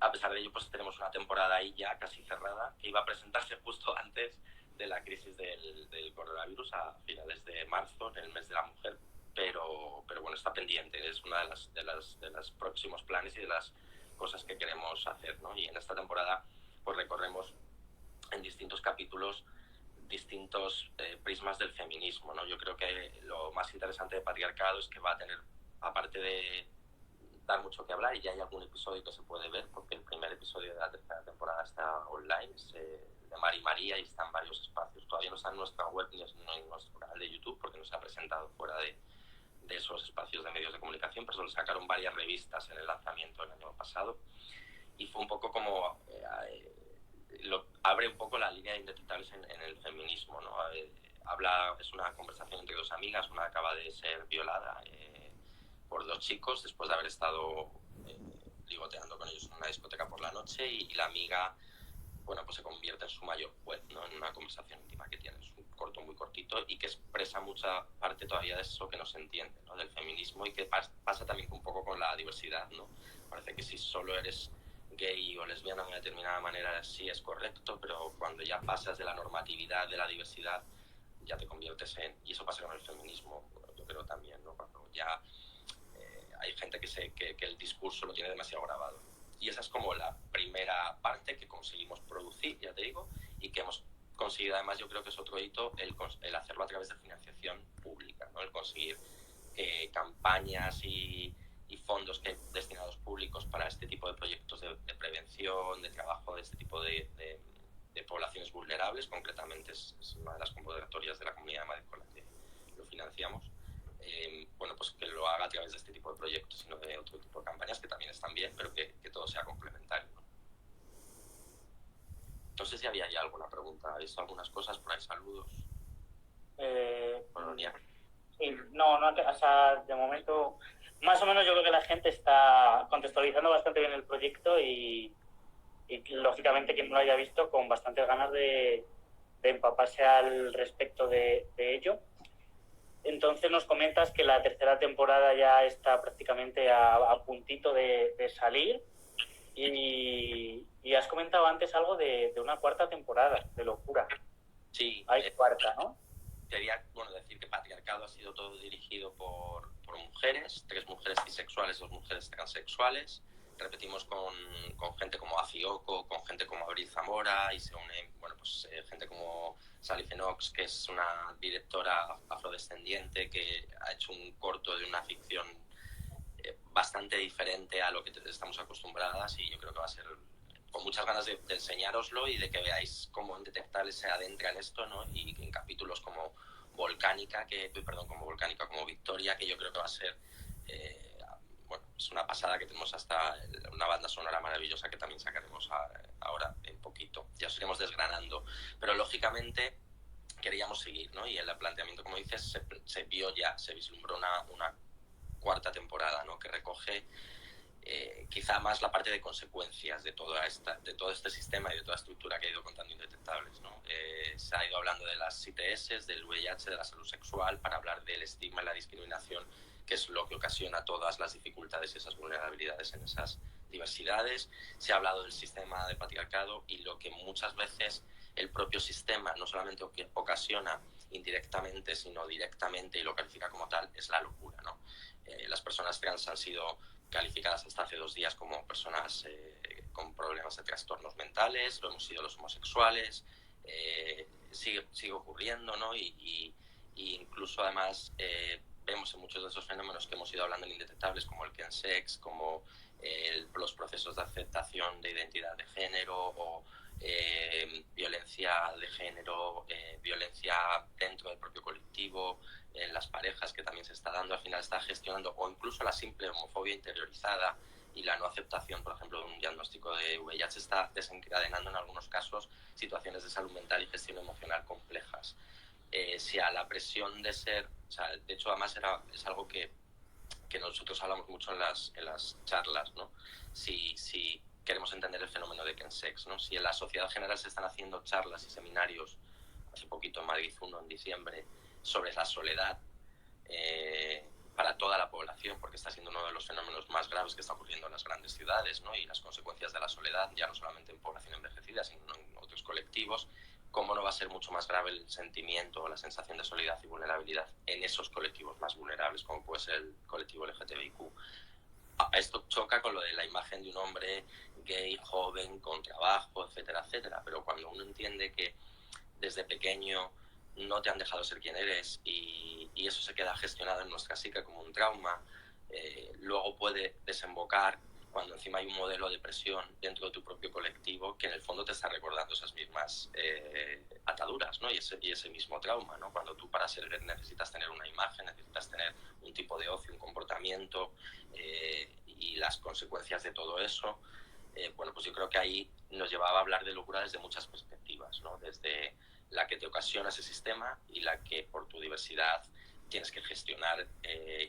Speaker 3: A pesar de ello, pues tenemos una temporada ahí ya casi cerrada, que iba a presentarse justo antes de la crisis del coronavirus, a finales de marzo, en el mes de la mujer, pero bueno, está pendiente, es una de los próximos planes y de las cosas que queremos hacer, ¿no? Y en esta temporada pues recorremos en distintos capítulos distintos prismas del feminismo, ¿no? Yo creo que lo más interesante de Patriarcado es que va a tener, aparte de dar mucho que hablar, y ya hay algún episodio que se puede ver, porque el primer episodio de la tercera temporada está online, de Mari María, y está en varios espacios. Todavía no está en nuestra web ni en nuestro canal de YouTube, porque no se ha presentado fuera de esos espacios de medios de comunicación, pero solo sacaron varias revistas en el lanzamiento del año pasado, y fue un poco como abre un poco la línea de indetectables en el feminismo, ¿no? Es una conversación entre dos amigas. Una acaba de ser violada por dos chicos después de haber estado ligoteando con ellos en una discoteca por la noche, y la amiga, bueno, pues se convierte en su mayor juez, ¿no? En una conversación íntima que tiene. Es un corto muy cortito y que expresa mucha parte todavía de eso que no se entiende, ¿no? Del feminismo, y que pasa también un poco con la diversidad, ¿no? Parece que si solo eres gay o lesbiana de una determinada manera sí es correcto, pero cuando ya pasas de la normatividad de la diversidad ya te conviertes y eso pasa con el feminismo, yo creo también, ¿no? Cuando ya hay gente que el discurso lo tiene demasiado grabado. Y esa es como la primera parte que conseguimos producir, ya te digo, y que hemos conseguido. Además, yo creo que es otro hito el hacerlo a través de financiación pública, ¿no? El conseguir campañas y fondos destinados públicos para este tipo de proyectos de prevención, de trabajo de este tipo de poblaciones vulnerables. Concretamente es una de las convocatorias de la Comunidad de Madrid con la que lo financiamos. Bueno, pues que lo haga a través de este tipo de proyectos, sino de otro tipo de campañas que también están bien, pero que todo sea complementario, ¿no? No sé si había ya alguna pregunta. ¿Habéis algunas cosas por ahí? Saludos.
Speaker 2: Sí, no, o sea, de momento, más o menos yo creo que la gente está contextualizando bastante bien el proyecto, y lógicamente quien no lo haya visto, con bastantes ganas de empaparse al respecto de ello. Entonces nos comentas que la tercera temporada ya está prácticamente a puntito de salir, y has comentado antes algo de una cuarta temporada, de locura.
Speaker 3: Sí.
Speaker 2: Hay cuarta, ¿no?
Speaker 3: Quería decir que Patriarcado ha sido todo dirigido por mujeres, 3 mujeres bisexuales, 2 mujeres transexuales. Repetimos con gente como Afioco, con gente como Abril Zamora, y se une, bueno, pues gente como Sally Fenox, que es una directora afrodescendiente que ha hecho un corto de una ficción bastante diferente a lo que estamos acostumbradas, y yo creo que va a ser con muchas ganas de enseñároslo y de que veáis cómo Indetectables se adentra en esto, ¿no? Y en capítulos como como Victoria, que yo creo que va a ser bueno, es una pasada, que tenemos hasta una banda sonora maravillosa que también sacaremos ahora en poquito. Ya os iremos desgranando. Pero lógicamente queríamos seguir, ¿no? Y en el planteamiento, como dices, se vislumbró una cuarta temporada, ¿no? Que recoge quizá más la parte de consecuencias de todo este sistema y de toda la estructura que ha ido contando Indetectables, ¿no? Se ha ido hablando de las ITS, del VIH, de la salud sexual, para hablar del estigma y la discriminación, que es lo que ocasiona todas las dificultades y esas vulnerabilidades en esas diversidades. Se ha hablado del sistema de patriarcado y lo que muchas veces el propio sistema no solamente ocasiona indirectamente, sino directamente, y lo califica como tal, es la locura, ¿no? Las personas trans han sido calificadas hasta hace 2 días como personas con problemas de trastornos mentales, lo hemos sido los homosexuales, sigue ocurriendo, ¿no? Y incluso además vemos en muchos de esos fenómenos que hemos ido hablando en Indetectables, como el kensex, como los procesos de aceptación de identidad de género o violencia de género, violencia dentro del propio colectivo, en las parejas, que también se está dando, al final está gestionando, o incluso la simple homofobia interiorizada y la no aceptación, por ejemplo, de un diagnóstico de VIH, está desencadenando en algunos casos situaciones de salud mental y gestión emocional complejas. Si a la presión de ser, o sea, de hecho además es algo que nosotros hablamos mucho en las charlas, ¿no? Si queremos entender el fenómeno de kensex, ¿no? Si en la sociedad general se están haciendo charlas y seminarios, hace poquito en Madrid uno en diciembre, sobre la soledad para toda la población, porque está siendo uno de los fenómenos más graves que está ocurriendo en las grandes ciudades, ¿no? Y las consecuencias de la soledad, ya no solamente en población envejecida, sino en otros colectivos, ¿cómo no va a ser mucho más grave el sentimiento o la sensación de soledad y vulnerabilidad en esos colectivos más vulnerables, como puede ser el colectivo LGTBIQ? Esto choca con lo de la imagen de un hombre gay, joven, con trabajo, etcétera, etcétera, pero cuando uno entiende que desde pequeño no te han dejado ser quien eres y eso se queda gestionado en nuestra psique como un trauma, luego puede desembocar cuando encima hay un modelo de presión dentro de tu propio colectivo que en el fondo te está recordando esas mismas ataduras, ¿no? y ese mismo trauma, ¿no? Cuando tú para ser necesitas tener una imagen, necesitas tener un tipo de ocio, un comportamiento y las consecuencias de todo eso, bueno, pues yo creo que ahí nos llevaba a hablar de locura desde muchas perspectivas, ¿no? Desde la que te ocasiona ese sistema y la que por tu diversidad tienes que gestionar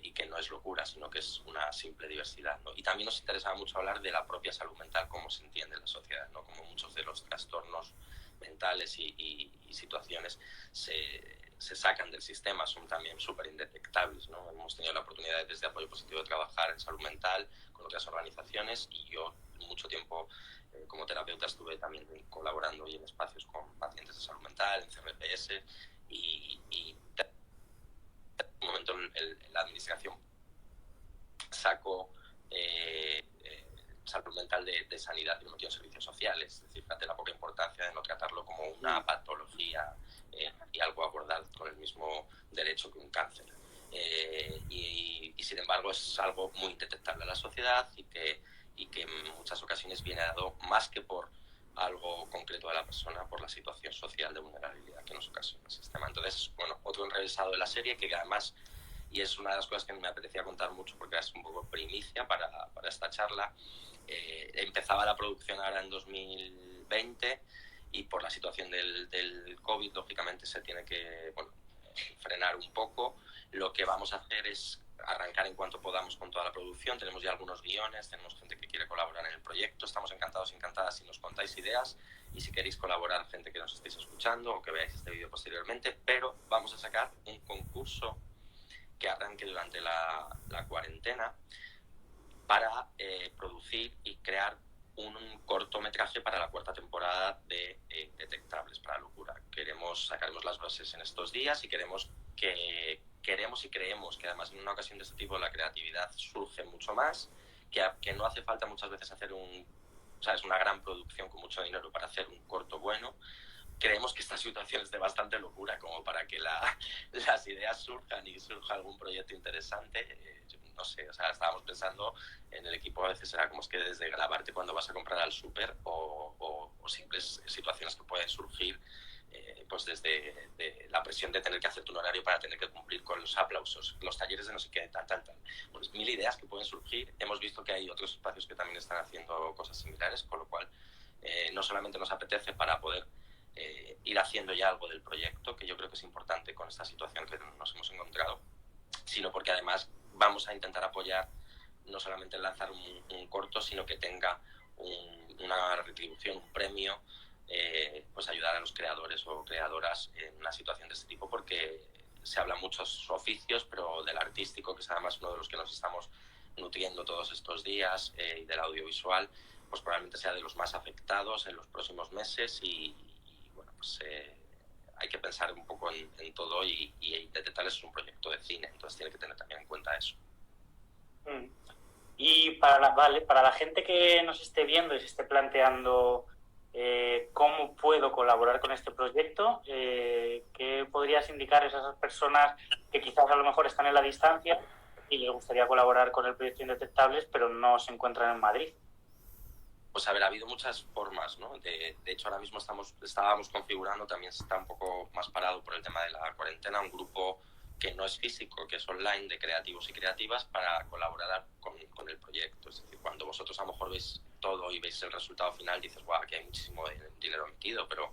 Speaker 3: y que no es locura, sino que es una simple diversidad, ¿no? Y también nos interesaba mucho hablar de la propia salud mental, cómo se entiende en la sociedad, ¿no? Como muchos de los trastornos mentales y situaciones se sacan del sistema, son también súper indetectables, ¿no? Hemos tenido la oportunidad desde Apoyo Positivo de trabajar en salud mental con otras organizaciones y yo mucho tiempo como terapeuta estuve también colaborando y en espacios con pacientes de salud mental, en CRPS y en un momento la administración sacó salud mental de sanidad y lo metió en servicios sociales, es decir, fíjate la poca importancia de no tratarlo como una patología y algo a abordar con el mismo derecho que un cáncer. Y sin embargo es algo muy indetectable a la sociedad y que en muchas ocasiones viene dado más que por algo concreto de la persona, por la situación social de vulnerabilidad que nos ocasiona el sistema. Entonces, bueno, otro enrevesado de la serie que además, y es una de las cosas que me apetecía contar mucho porque es un poco primicia para esta charla, empezaba la producción ahora en 2020 y por la situación del COVID, lógicamente se tiene que frenar un poco. Lo que vamos a hacer es arrancar en cuanto podamos con toda la producción. Tenemos ya algunos guiones, tenemos gente que quiere colaborar en el proyecto, estamos encantados y encantadas si nos contáis ideas y si queréis colaborar, gente que nos estéis escuchando o que veáis este vídeo posteriormente, pero vamos a sacar un concurso que arranque durante la cuarentena para producir y crear un cortometraje para la cuarta temporada de Indetectables, para Locura. Sacaremos las bases en estos días y creemos y creemos que además en una ocasión de este tipo la creatividad surge mucho más, que no hace falta muchas veces hacer una gran producción con mucho dinero para hacer un corto bueno. Creemos que esta situación es de bastante locura como para que las ideas surjan y surja algún proyecto interesante. No sé, o sea, estábamos pensando en el equipo, a veces era como es que desde grabarte cuando vas a comprar al súper o simples situaciones que pueden surgir pues desde la presión de tener que hacer tu horario para tener que cumplir con los aplausos, los talleres de no sé qué, tal. Pues 1000 ideas que pueden surgir. Hemos visto que hay otros espacios que también están haciendo cosas similares, con lo cual no solamente nos apetece para poder ir haciendo ya algo del proyecto, que yo creo que es importante con esta situación que nos hemos encontrado, sino porque además vamos a intentar apoyar no solamente el lanzar un corto, sino que tenga una retribución, un premio, pues ayudar a los creadores o creadoras en una situación de este tipo, porque se habla muchos oficios, pero del artístico, que es además uno de los que nos estamos nutriendo todos estos días, y del audiovisual, pues probablemente sea de los más afectados en los próximos meses y bueno, pues hay que pensar un poco en todo y Indetectables es un proyecto de cine, entonces tiene que tener también en cuenta eso.
Speaker 2: Y para la gente que nos esté viendo y se esté planteando cómo puedo colaborar con este proyecto, ¿qué podrías indicar a esas personas que quizás a lo mejor están en la distancia y les gustaría colaborar con el proyecto Indetectables, pero no se encuentran en Madrid?
Speaker 3: Pues a ver, ha habido muchas formas, ¿no? De hecho, ahora mismo estábamos configurando, también está un poco más parado por el tema de la cuarentena, un grupo que no es físico, que es online, de creativos y creativas para colaborar con el proyecto. Es decir, cuando vosotros a lo mejor veis todo y veis el resultado final, dices, guau, aquí hay muchísimo dinero metido, pero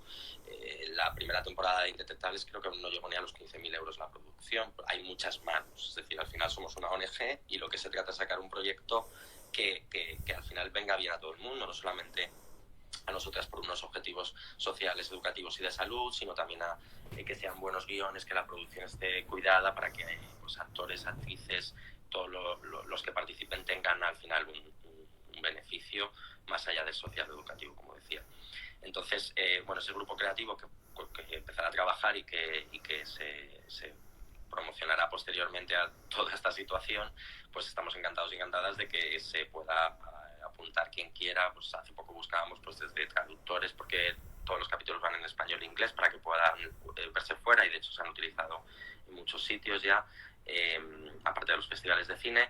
Speaker 3: la primera temporada de Indetectables creo que no llegó ni a los 15.000 euros la producción. Hay muchas manos, es decir, al final somos una ONG y lo que se trata es sacar un proyecto que al final venga bien a todo el mundo, no solamente a nosotras por unos objetivos sociales, educativos y de salud, sino también a que sean buenos guiones, que la producción esté cuidada para que pues, actores, actrices, todos los que participen tengan al final un beneficio más allá del social educativo, como decía. Entonces, bueno, ese grupo creativo que empezará a trabajar y que se promocionará posteriormente a toda esta situación, pues estamos encantados y encantadas de que se pueda apuntar quien quiera. Pues hace poco buscábamos pues desde traductores, porque todos los capítulos van en español e inglés para que puedan verse fuera, y de hecho se han utilizado en muchos sitios ya, aparte de los festivales de cine,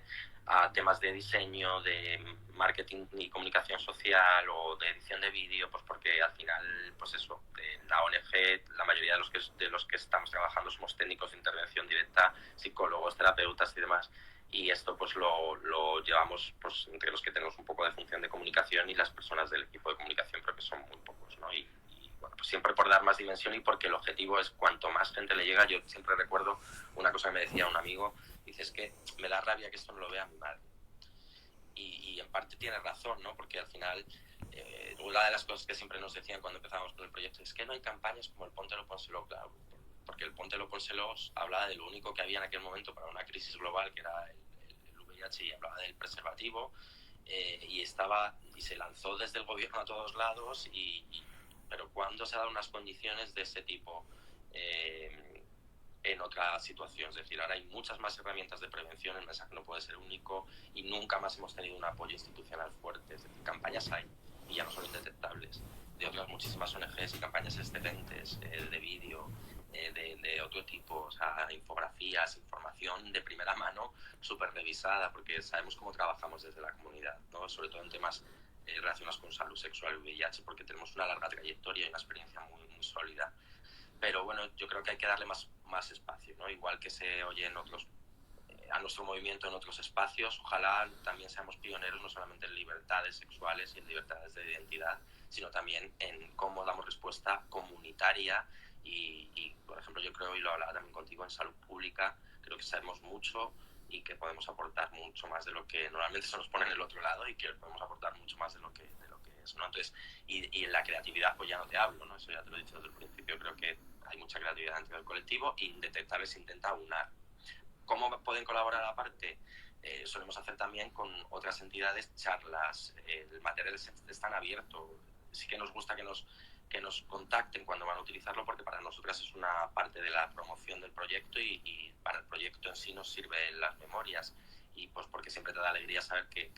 Speaker 3: a temas de diseño, de marketing y comunicación social o de edición de vídeo, pues porque al final, pues eso, en la ONG la mayoría de los que estamos trabajando somos técnicos de intervención directa, psicólogos, terapeutas y demás, y esto pues lo llevamos pues entre los que tenemos un poco de función de comunicación y las personas del equipo de comunicación, pero que son muy pocos, ¿no? Y bueno, pues siempre por dar más dimensión y porque el objetivo es cuanto más gente le llega. Yo siempre recuerdo una cosa que me decía un amigo, dice, es que me da rabia que esto no lo vea mi madre. Y en parte tiene razón, ¿no? Porque al final, una de las cosas que siempre nos decían cuando empezábamos con el proyecto es que no hay campañas como el Póntelo, Pónselo, claro, porque el Póntelo, Pónselo hablaba de lo único que había en aquel momento para una crisis global, que era el VIH, y hablaba del preservativo, y se lanzó desde el gobierno a todos lados, pero ¿cuándo se han dado unas condiciones de ese tipo en otra situación? Es decir, ahora hay muchas más herramientas de prevención, el mensaje no puede ser único, y nunca más hemos tenido un apoyo institucional fuerte. Es decir, campañas hay, y ya no son Indetectables, de otras muchísimas ONGs y campañas excelentes, de vídeo, de otro tipo, o sea, infografías, información de primera mano, súper revisada, porque sabemos cómo trabajamos desde la comunidad, ¿no? Sobre todo en temas relacionados con salud sexual y VIH, porque tenemos una larga trayectoria y una experiencia muy, muy sólida. Pero bueno, yo creo que hay que darle más espacio, ¿no? Igual que se oye en otros, a nuestro movimiento en otros espacios, ojalá también seamos pioneros no solamente en libertades sexuales y en libertades de identidad, sino también en cómo damos respuesta comunitaria y por ejemplo, yo creo, y lo hablaba también contigo, en salud pública, creo que sabemos mucho y que podemos aportar mucho más de lo que normalmente se nos pone en el otro lado, y que podemos aportar mucho más de lo que es, ¿no? Entonces, y en la creatividad pues ya no te hablo, ¿no? Eso ya te lo he dicho desde el principio, creo que hay mucha creatividad dentro del colectivo, y Indetectables intenta aunar. ¿Cómo pueden colaborar aparte? Solemos hacer también con otras entidades charlas, el material está en abierto, sí que nos gusta que nos contacten cuando van a utilizarlo, porque para nosotras es una parte de la promoción del proyecto, y para el proyecto en sí nos sirven las memorias, y pues porque siempre te da alegría saber que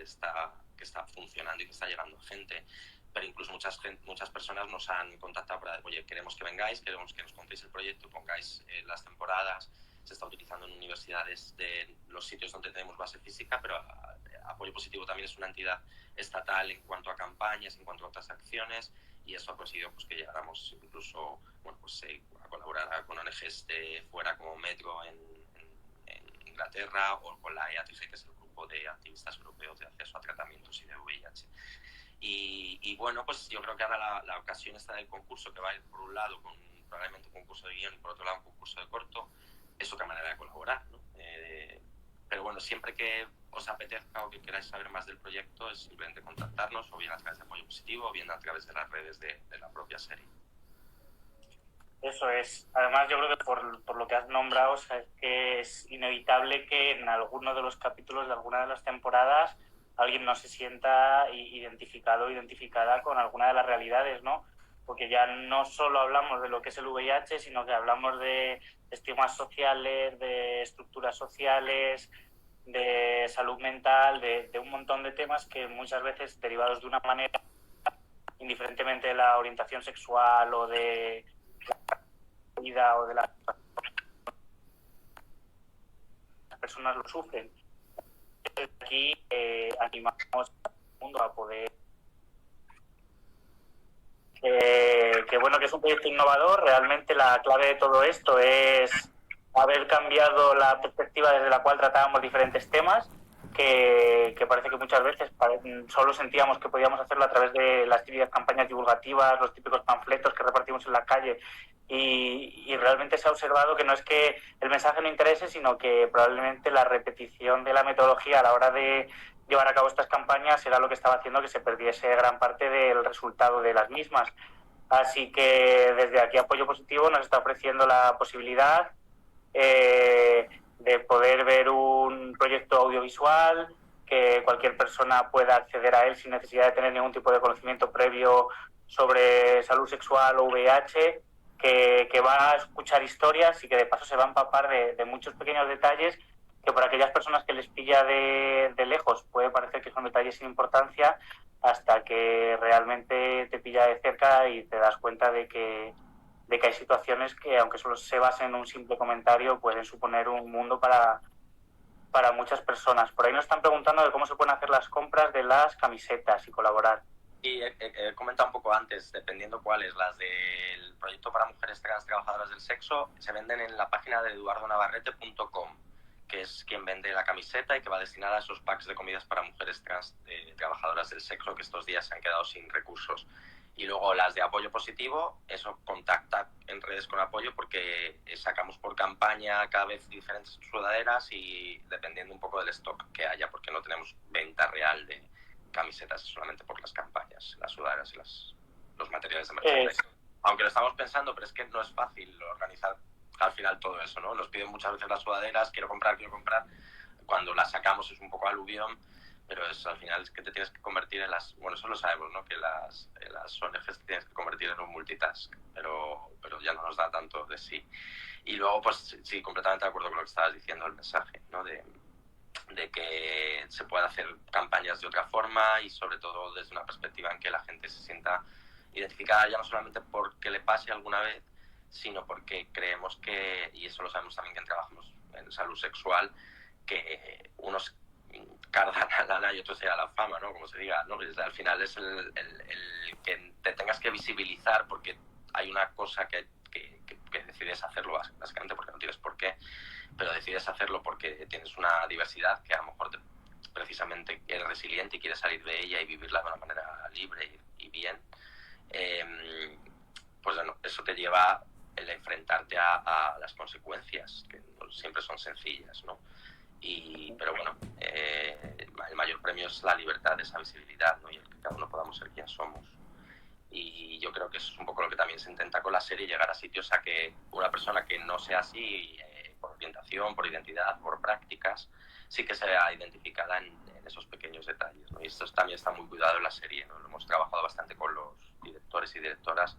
Speaker 3: está funcionando y que está llegando gente. Pero incluso muchas personas nos han contactado para decir, oye, queremos que vengáis, queremos que nos contéis el proyecto, pongáis las temporadas. Se está utilizando en universidades de los sitios donde tenemos base física, pero Apoyo Positivo también es una entidad estatal en cuanto a campañas, en cuanto a otras acciones, y eso ha conseguido pues, que llegáramos incluso a colaborar con ONGs de fuera, como Metro en Inglaterra, o con la EATG, que es el grupo de activistas europeos de acceso a tratamientos y de VIH. Y bueno, pues yo creo que ahora la ocasión está del concurso, que va a ir por un lado con probablemente un concurso de guión y por otro lado un concurso de corto, es otra manera de colaborar, ¿no? Pero bueno, siempre que os apetezca o que queráis saber más del proyecto, es simplemente contactarnos, o bien a través de Apoyo Positivo, o bien a través de las redes de la propia serie.
Speaker 2: Eso es. Además, yo creo que por lo que has nombrado, o sea, es que es inevitable que en alguno de los capítulos de alguna de las temporadas alguien no se sienta identificado o identificada con alguna de las realidades, ¿no? Porque ya no solo hablamos de lo que es el VIH, sino que hablamos de estigmas sociales, de estructuras sociales, de salud mental, de un montón de temas que muchas veces derivados de una manera, indiferentemente de la orientación sexual o de la vida o de las personas lo sufren. Aquí animamos al mundo a poder que bueno, que es un proyecto innovador. Realmente la clave de todo esto es haber cambiado la perspectiva desde la cual tratábamos diferentes temas, que parece que muchas veces solo sentíamos que podíamos hacerlo a través de las típicas campañas divulgativas, los típicos panfletos que repartimos en la calle, y realmente se ha observado que no es que el mensaje no interese, sino que probablemente la repetición de la metodología a la hora de llevar a cabo estas campañas era lo que estaba haciendo que se perdiese gran parte del resultado de las mismas. Así que desde aquí Apoyo Positivo nos está ofreciendo la posibilidad de poder ver un proyecto audiovisual, que cualquier persona pueda acceder a él sin necesidad de tener ningún tipo de conocimiento previo sobre salud sexual o VIH, que va a escuchar historias y que de paso se va a empapar de muchos pequeños detalles que por aquellas personas que les pilla de lejos puede parecer que son detalles sin importancia, hasta que realmente te pilla de cerca y te das cuenta de que hay situaciones que, aunque solo se basen en un simple comentario, pueden suponer un mundo para muchas personas. Por ahí nos están preguntando de cómo se pueden hacer las compras de las camisetas y colaborar.
Speaker 3: Y he comentado un poco antes, dependiendo cuáles, las del proyecto para mujeres trans trabajadoras del sexo, se venden en la página de eduardonavarrete.com, que es quien vende la camiseta y que va destinada a esos packs de comidas para mujeres trans trabajadoras del sexo que estos días se han quedado sin recursos. Y luego las de Apoyo Positivo, eso, contacta en redes con Apoyo, porque sacamos por campaña cada vez diferentes sudaderas y dependiendo un poco del stock que haya, porque no tenemos venta real de camisetas solamente por las campañas, las sudaderas y los materiales de merchandising. Aunque lo estamos pensando, pero es que no es fácil organizar al final todo eso, ¿no? Nos piden muchas veces las sudaderas, quiero comprar. Cuando las sacamos es un poco aluvión, pero al final es que te tienes que convertir en las... Bueno, eso lo sabemos, ¿no? Que las ONGs te tienes que convertir en un multitask, pero ya no nos da tanto de sí. Y luego, pues sí, completamente de acuerdo con lo que estabas diciendo, el mensaje, ¿no? De que se puede hacer campañas de otra forma y sobre todo desde una perspectiva en que la gente se sienta identificada ya no solamente porque le pase alguna vez, sino porque creemos que, y eso lo sabemos también que trabajamos en salud sexual, que unos cargan a lana y otros se a la fama, ¿no? Como se diga, ¿no? Al final es el que te tengas que visibilizar porque hay una cosa que decides hacerlo básicamente porque no tienes por qué, pero decides hacerlo porque tienes una diversidad que a lo mejor precisamente eres resiliente y quieres salir de ella y vivirla de una manera libre y bien, pues bueno, eso te lleva el enfrentarte a las consecuencias, que no siempre son sencillas, ¿no? Pero bueno, el mayor premio es la libertad, esa visibilidad, ¿no? Y el que cada uno podamos ser quien somos. Y yo creo que eso es un poco lo que también se intenta con la serie, llegar a sitios a que una persona que no sea así, por orientación, por identidad, por prácticas, sí que sea identificada en esos pequeños detalles, ¿no? Y esto también está muy cuidado en la serie, ¿no? Lo hemos trabajado bastante con los directores y directoras,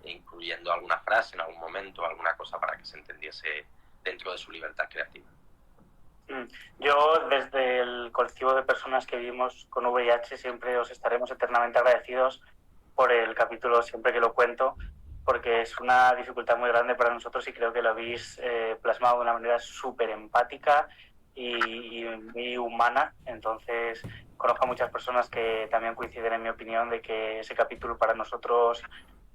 Speaker 3: incluyendo alguna frase en algún momento, alguna cosa para que se entendiese dentro de su libertad creativa.
Speaker 2: Yo, desde el colectivo de personas que vivimos con VIH, siempre os estaremos eternamente agradecidos por el capítulo, siempre que lo cuento, porque es una dificultad muy grande para nosotros y creo que lo habéis plasmado de una manera súper empática y muy humana. Entonces, conozco a muchas personas que también coinciden en mi opinión de que ese capítulo para nosotros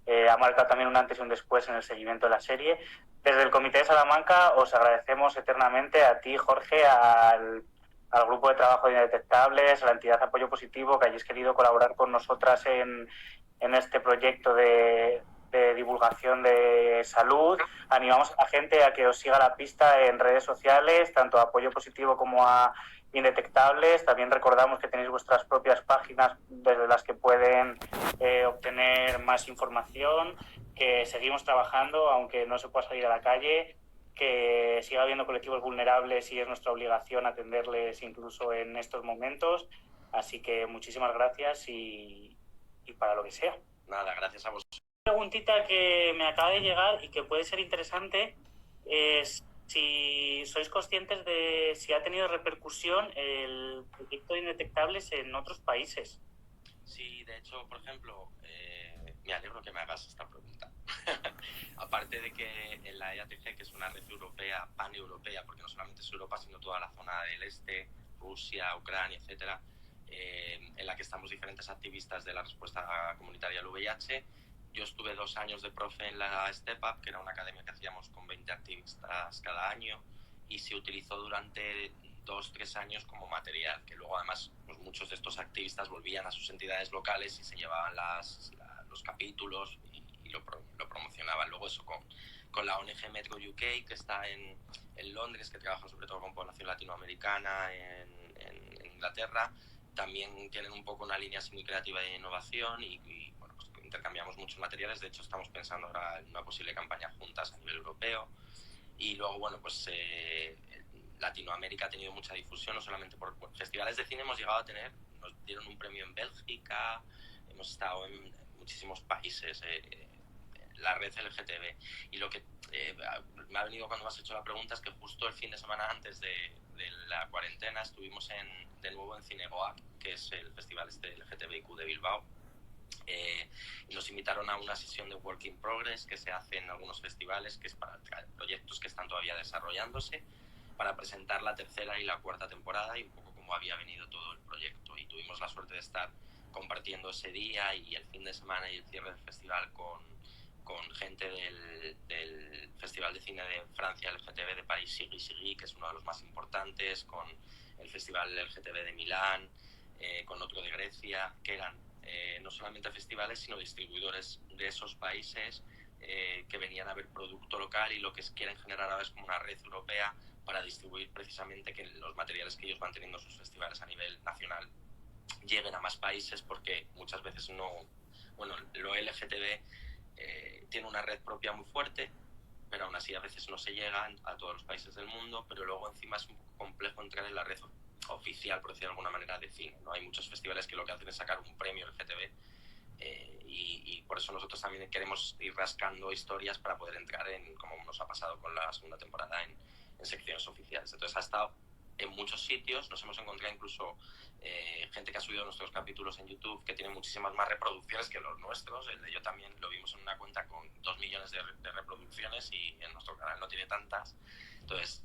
Speaker 2: ha marcado también un antes y un después en el seguimiento de la serie. Desde el Comité de Salamanca os agradecemos eternamente a ti, Jorge, al al grupo de trabajo de Indetectables, a la entidad de apoyo positivo, que hayáis querido colaborar con nosotras en este proyecto de divulgación de salud. Animamos a la gente a que os siga la pista en redes sociales, tanto a Apoyo Positivo como a Indetectables. También recordamos que tenéis vuestras propias páginas desde las que pueden obtener más información, que seguimos trabajando aunque no se pueda salir a la calle, que siga habiendo colectivos vulnerables y es nuestra obligación atenderles incluso en estos momentos. Así que muchísimas gracias y para lo que sea.
Speaker 3: Nada, gracias a vosotros.
Speaker 2: Una preguntita que me acaba de llegar y que puede ser interesante es si sois conscientes de si ha tenido repercusión el proyecto de Indetectables en otros países.
Speaker 3: Sí, de hecho, por ejemplo, me alegro que me hagas esta pregunta. Aparte de que en la EATG, que es una red europea, paneuropea, porque no solamente es Europa, sino toda la zona del este, Rusia, Ucrania, etcétera, en la que estamos diferentes activistas de la respuesta comunitaria al VIH. Yo estuve 2 años de profe en la Step Up, que era una academia que hacíamos con 20 activistas cada año, y se utilizó durante 2-3 años como material, que luego además pues muchos de estos activistas volvían a sus entidades locales y se llevaban los capítulos y lo promocionaban. Luego eso con la ONG Metro UK, que está en Londres, que trabaja sobre todo con población latinoamericana en Inglaterra. También tienen un poco una línea así muy creativa de innovación y bueno, pues intercambiamos muchos materiales. De hecho, estamos pensando ahora en una posible campaña juntas a nivel europeo. Y luego, bueno, pues Latinoamérica ha tenido mucha difusión, no solamente por festivales de cine hemos llegado a tener, nos dieron un premio en Bélgica, hemos estado en muchísimos países, la red LGTB. Y lo que me ha venido cuando me has hecho la pregunta es que justo el fin de semana antes de la cuarentena estuvimos de nuevo en Cinegoa, que es el festival LGTBIQ de Bilbao, y nos invitaron a una sesión de Work in Progress que se hace en algunos festivales, que es para proyectos que están todavía desarrollándose, para presentar la 3ª y la 4ª temporada y un poco cómo había venido todo el proyecto. Y tuvimos la suerte de estar compartiendo ese día y el fin de semana y el cierre del festival con gente del Festival de Cine de Francia, el LGTB de París, Sigi, que es uno de los más importantes, con el Festival LGTB de Milán, con otro de Grecia, que eran no solamente festivales, sino distribuidores de esos países que venían a ver producto local, y lo que quieren generar ahora es como una red europea para distribuir precisamente que los materiales que ellos van teniendo sus festivales a nivel nacional lleguen a más países, porque muchas veces lo LGTB tiene una red propia muy fuerte, pero aún así a veces no se llega a todos los países del mundo, pero luego encima es un poco complejo entrar en la red oficial, por decirlo de alguna manera, de cine, ¿no? Hay muchos festivales que lo que hacen es sacar un premio LGTB, y por eso nosotros también queremos ir rascando historias para poder entrar como nos ha pasado con la 2ª temporada, en secciones oficiales. Entonces ha estado en muchos sitios, nos hemos encontrado incluso gente que ha subido nuestros capítulos en YouTube que tiene muchísimas más reproducciones que los nuestros. El de Yo también lo vimos en una cuenta con 2 millones de reproducciones y en nuestro canal no tiene tantas. Entonces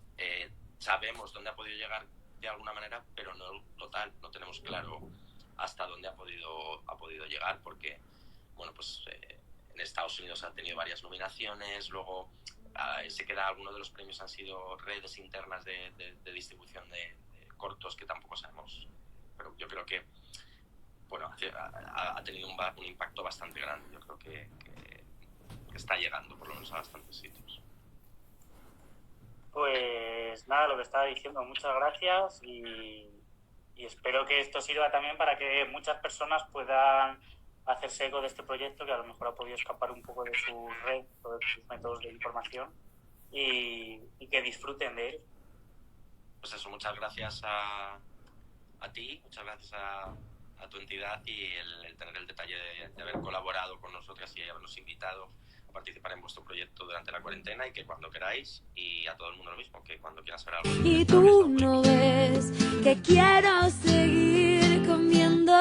Speaker 3: sabemos dónde ha podido llegar de alguna manera, pero no total, no tenemos claro hasta dónde ha podido llegar, porque bueno, pues en Estados Unidos han tenido varias nominaciones, luego sé que algunos de los premios han sido redes internas de distribución de cortos que tampoco sabemos, pero yo creo que bueno, ha tenido un impacto bastante grande. Yo creo que está llegando por lo menos a bastantes sitios.
Speaker 2: Pues nada, lo que estaba diciendo, muchas gracias y espero que esto sirva también para que muchas personas puedan hacerse eco de este proyecto, que a lo mejor ha podido escapar un poco de su red o de sus métodos de información, y que disfruten de él.
Speaker 3: Pues eso, muchas gracias a ti, muchas gracias a tu entidad y el tener el detalle de haber colaborado con nosotras y habernos invitado a participar en vuestro proyecto durante la cuarentena, y que cuando queráis, y a todo el mundo lo mismo, que cuando quieras ver algo.
Speaker 1: Y tú no ves que quiero seguir comiendo.